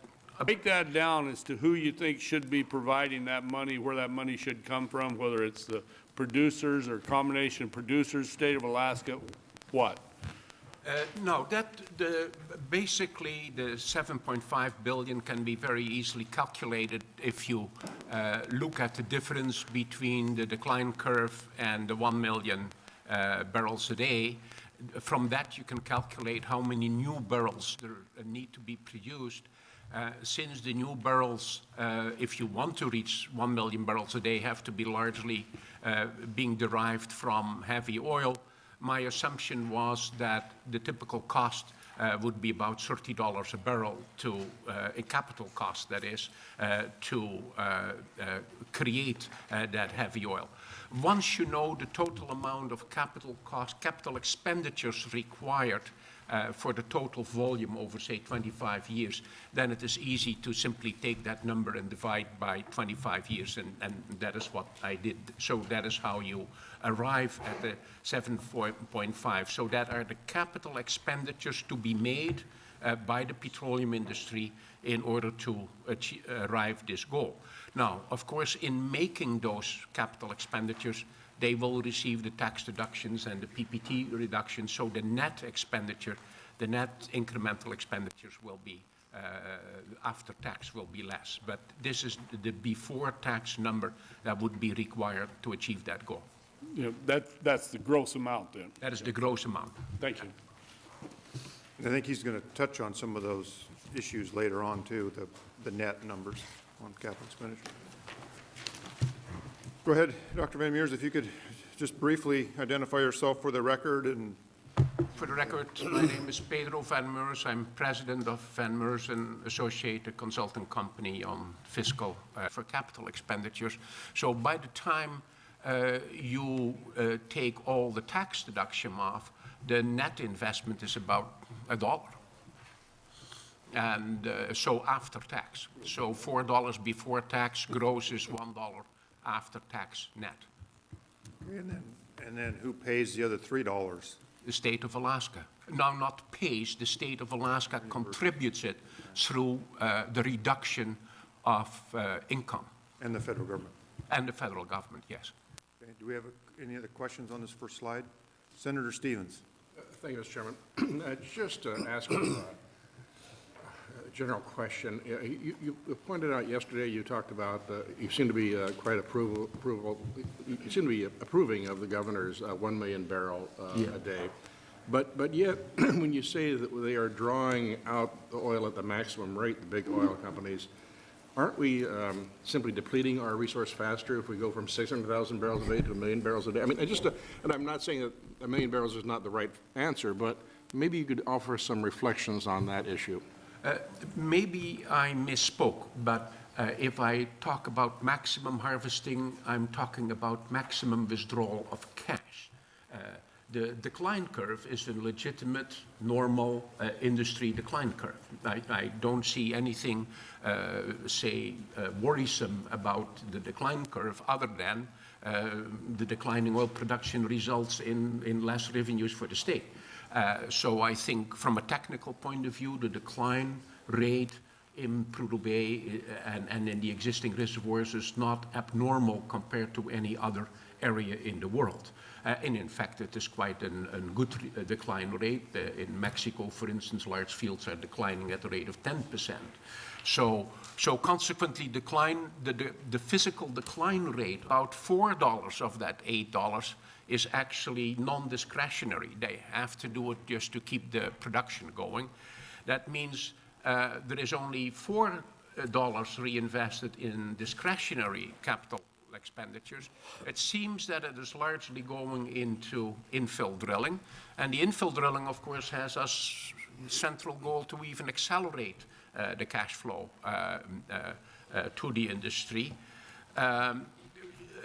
Break that down as to who you think should be providing that money, where that money should come from, whether it's the producers or combination of producers, state of Alaska, what? No, basically the 7.5 billion can be very easily calculated if you look at the difference between the decline curve and the 1 million barrels a day. From that, you can calculate how many new barrels there need to be produced. Since the new barrels, if you want to reach 1 million barrels a day, have to be largely being derived from heavy oil, my assumption was that the typical cost would be about $30 a barrel to, a capital cost that is, to create that heavy oil. Once you know the total amount of capital expenditures required for the total volume over, say, 25 years, then it is easy to simply take that number and divide by 25 years, and that is what I did. So that is how you arrive at the 7.5. So that are the capital expenditures to be made by the petroleum industry in order to arrive this goal. Now, of course, in making those capital expenditures, they will receive the tax deductions and the PPT reductions, so the net expenditure, the net incremental expenditures will be, after tax will be less. But this is the before tax number that would be required to achieve that goal. You know, that's the gross amount then. That is the gross amount. Thank you. And I think he's going to touch on some of those issues later on, too, the net numbers on capital expenditure. Go ahead, Dr. Van Meurs, if you could just briefly identify yourself for the record. And for the record, my name is Pedro Van Meurs. I'm president of Van Meurs, an associated consulting company on fiscal for capital expenditures. So by the time you take all the tax deduction off, the net investment is about $1. And so after tax. So $4 before tax, gross is $1 after tax net. and then who pays the other $3? The state of Alaska. Now, not pays, the state of Alaska contributes it through the reduction of income. And the federal government. And the federal government, yes. Okay. Do we have any other questions on this first slide? Senator Stevens. Thank you, Mr. Chairman. Just to ask a general question. You pointed out yesterday, you talked about, you seem to be quite you seem to be approving of the governor's 1 million barrel a day. But yet, when you say that they are drawing out the oil at the maximum rate, the big oil companies, aren't we simply depleting our resource faster if we go from 600,000 barrels a day to 1 million barrels a day? I mean, and I'm not saying that 1 million barrels is not the right answer, but maybe you could offer some reflections on that issue. Maybe I misspoke, but if I talk about maximum harvesting, I'm talking about maximum withdrawal of cash. The decline curve is a legitimate, normal industry decline curve. I don't see anything, worrisome about the decline curve other than the declining oil production results in less revenues for the state. So I think from a technical point of view, the decline rate in Prudhoe Bay and in the existing reservoirs is not abnormal compared to any other area in the world. And in fact, it is quite a good decline rate. In Mexico, for instance, large fields are declining at a rate of 10%. So consequently, the physical decline rate, about $4 of that $8 is actually non-discretionary. They have to do it just to keep the production going. That means there is only $4 reinvested in discretionary capital expenditures. It seems that it is largely going into infill drilling. And the infill drilling, of course, has a central goal to even accelerate the cash flow to the industry.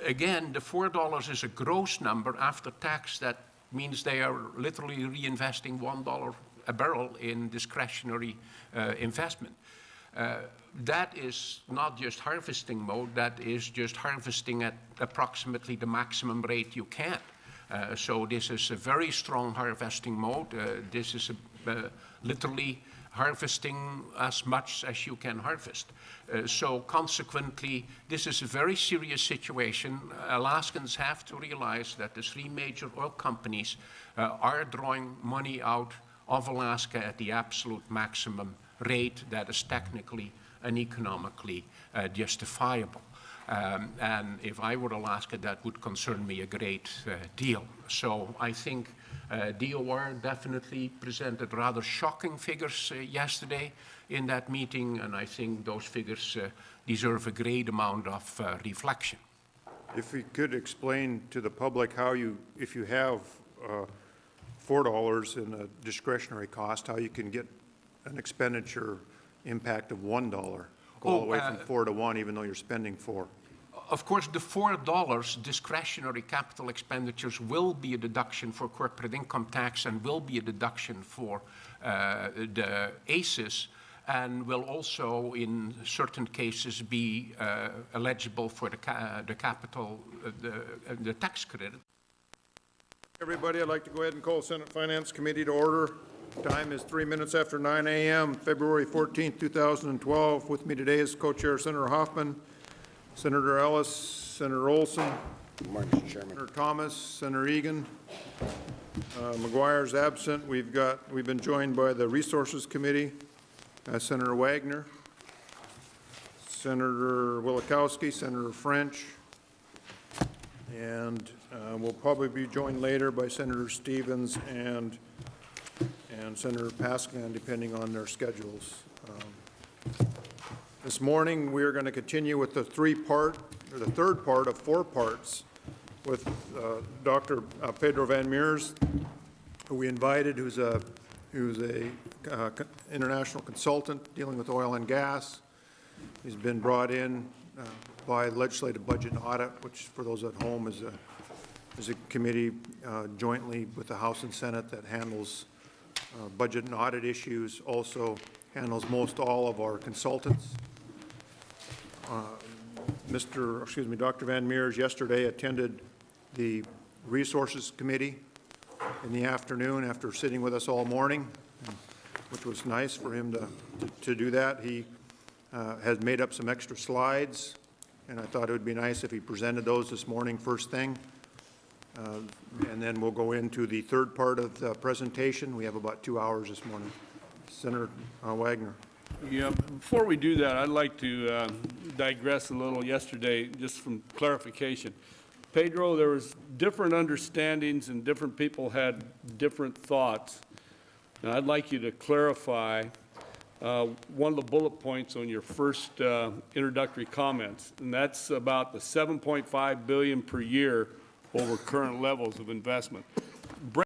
Again, the $4 is a gross number after tax. That means they are literally reinvesting $1 a barrel in discretionary investment. That is not just harvesting mode, that is just harvesting at approximately the maximum rate you can. So this is a very strong harvesting mode. This is literally harvesting as much as you can harvest. So consequently, this is a very serious situation. Alaskans have to realize that the three major oil companies are drawing money out of Alaska at the absolute maximum rate that is technically and economically justifiable. And if I were Alaska, that would concern me a great deal. So I think DOR definitely presented rather shocking figures yesterday in that meeting, and I think those figures deserve a great amount of reflection. If we could explain to the public how you, if you have $4 in a discretionary cost, how you can get an expenditure impact of $1, go all the way from 4 to 1, even though you're spending 4. Of course, the $4 discretionary capital expenditures will be a deduction for corporate income tax and will be a deduction for the ACEs, and will also, in certain cases, be eligible for the capital, the tax credit. Everybody, I'd like to go ahead and call Senate Finance Committee to order. Time is 3 minutes after 9 a.m., February 14th, 2012. With me today is Co-Chair Senator Hoffman, Senator Ellis, Senator Olson. Good morning, Mr. Chairman. Senator Thomas, Senator Egan. McGuire's absent. We've been joined by the Resources Committee, Senator Wagner, Senator Wielechowski, Senator French, and we'll probably be joined later by Senator Stevens and Senator Pascan, depending on their schedules. This morning, we are going to continue with the third part of 4 parts with Dr. Pedro Van Meurs, who we invited, who's a international consultant dealing with oil and gas. He's been brought in by Legislative Budget and Audit, which for those at home is a committee jointly with the House and Senate that handles budget and audit issues, also handles all of our consultants. Dr. Van Meurs yesterday attended the Resources Committee in the afternoon after sitting with us all morning, which was nice for him to do that. He has made up some extra slides, and I thought it would be nice if he presented those this morning first thing. And then we'll go into the third part of the presentation. We have about 2 hours this morning. Senator Wagner. Yeah, before we do that, I'd like to digress a little yesterday, just from clarification. Pedro, there was different understandings and different people had different thoughts. Now, I'd like you to clarify one of the bullet points on your first introductory comments, and that's about the $7.5 billion per year over current levels of investment.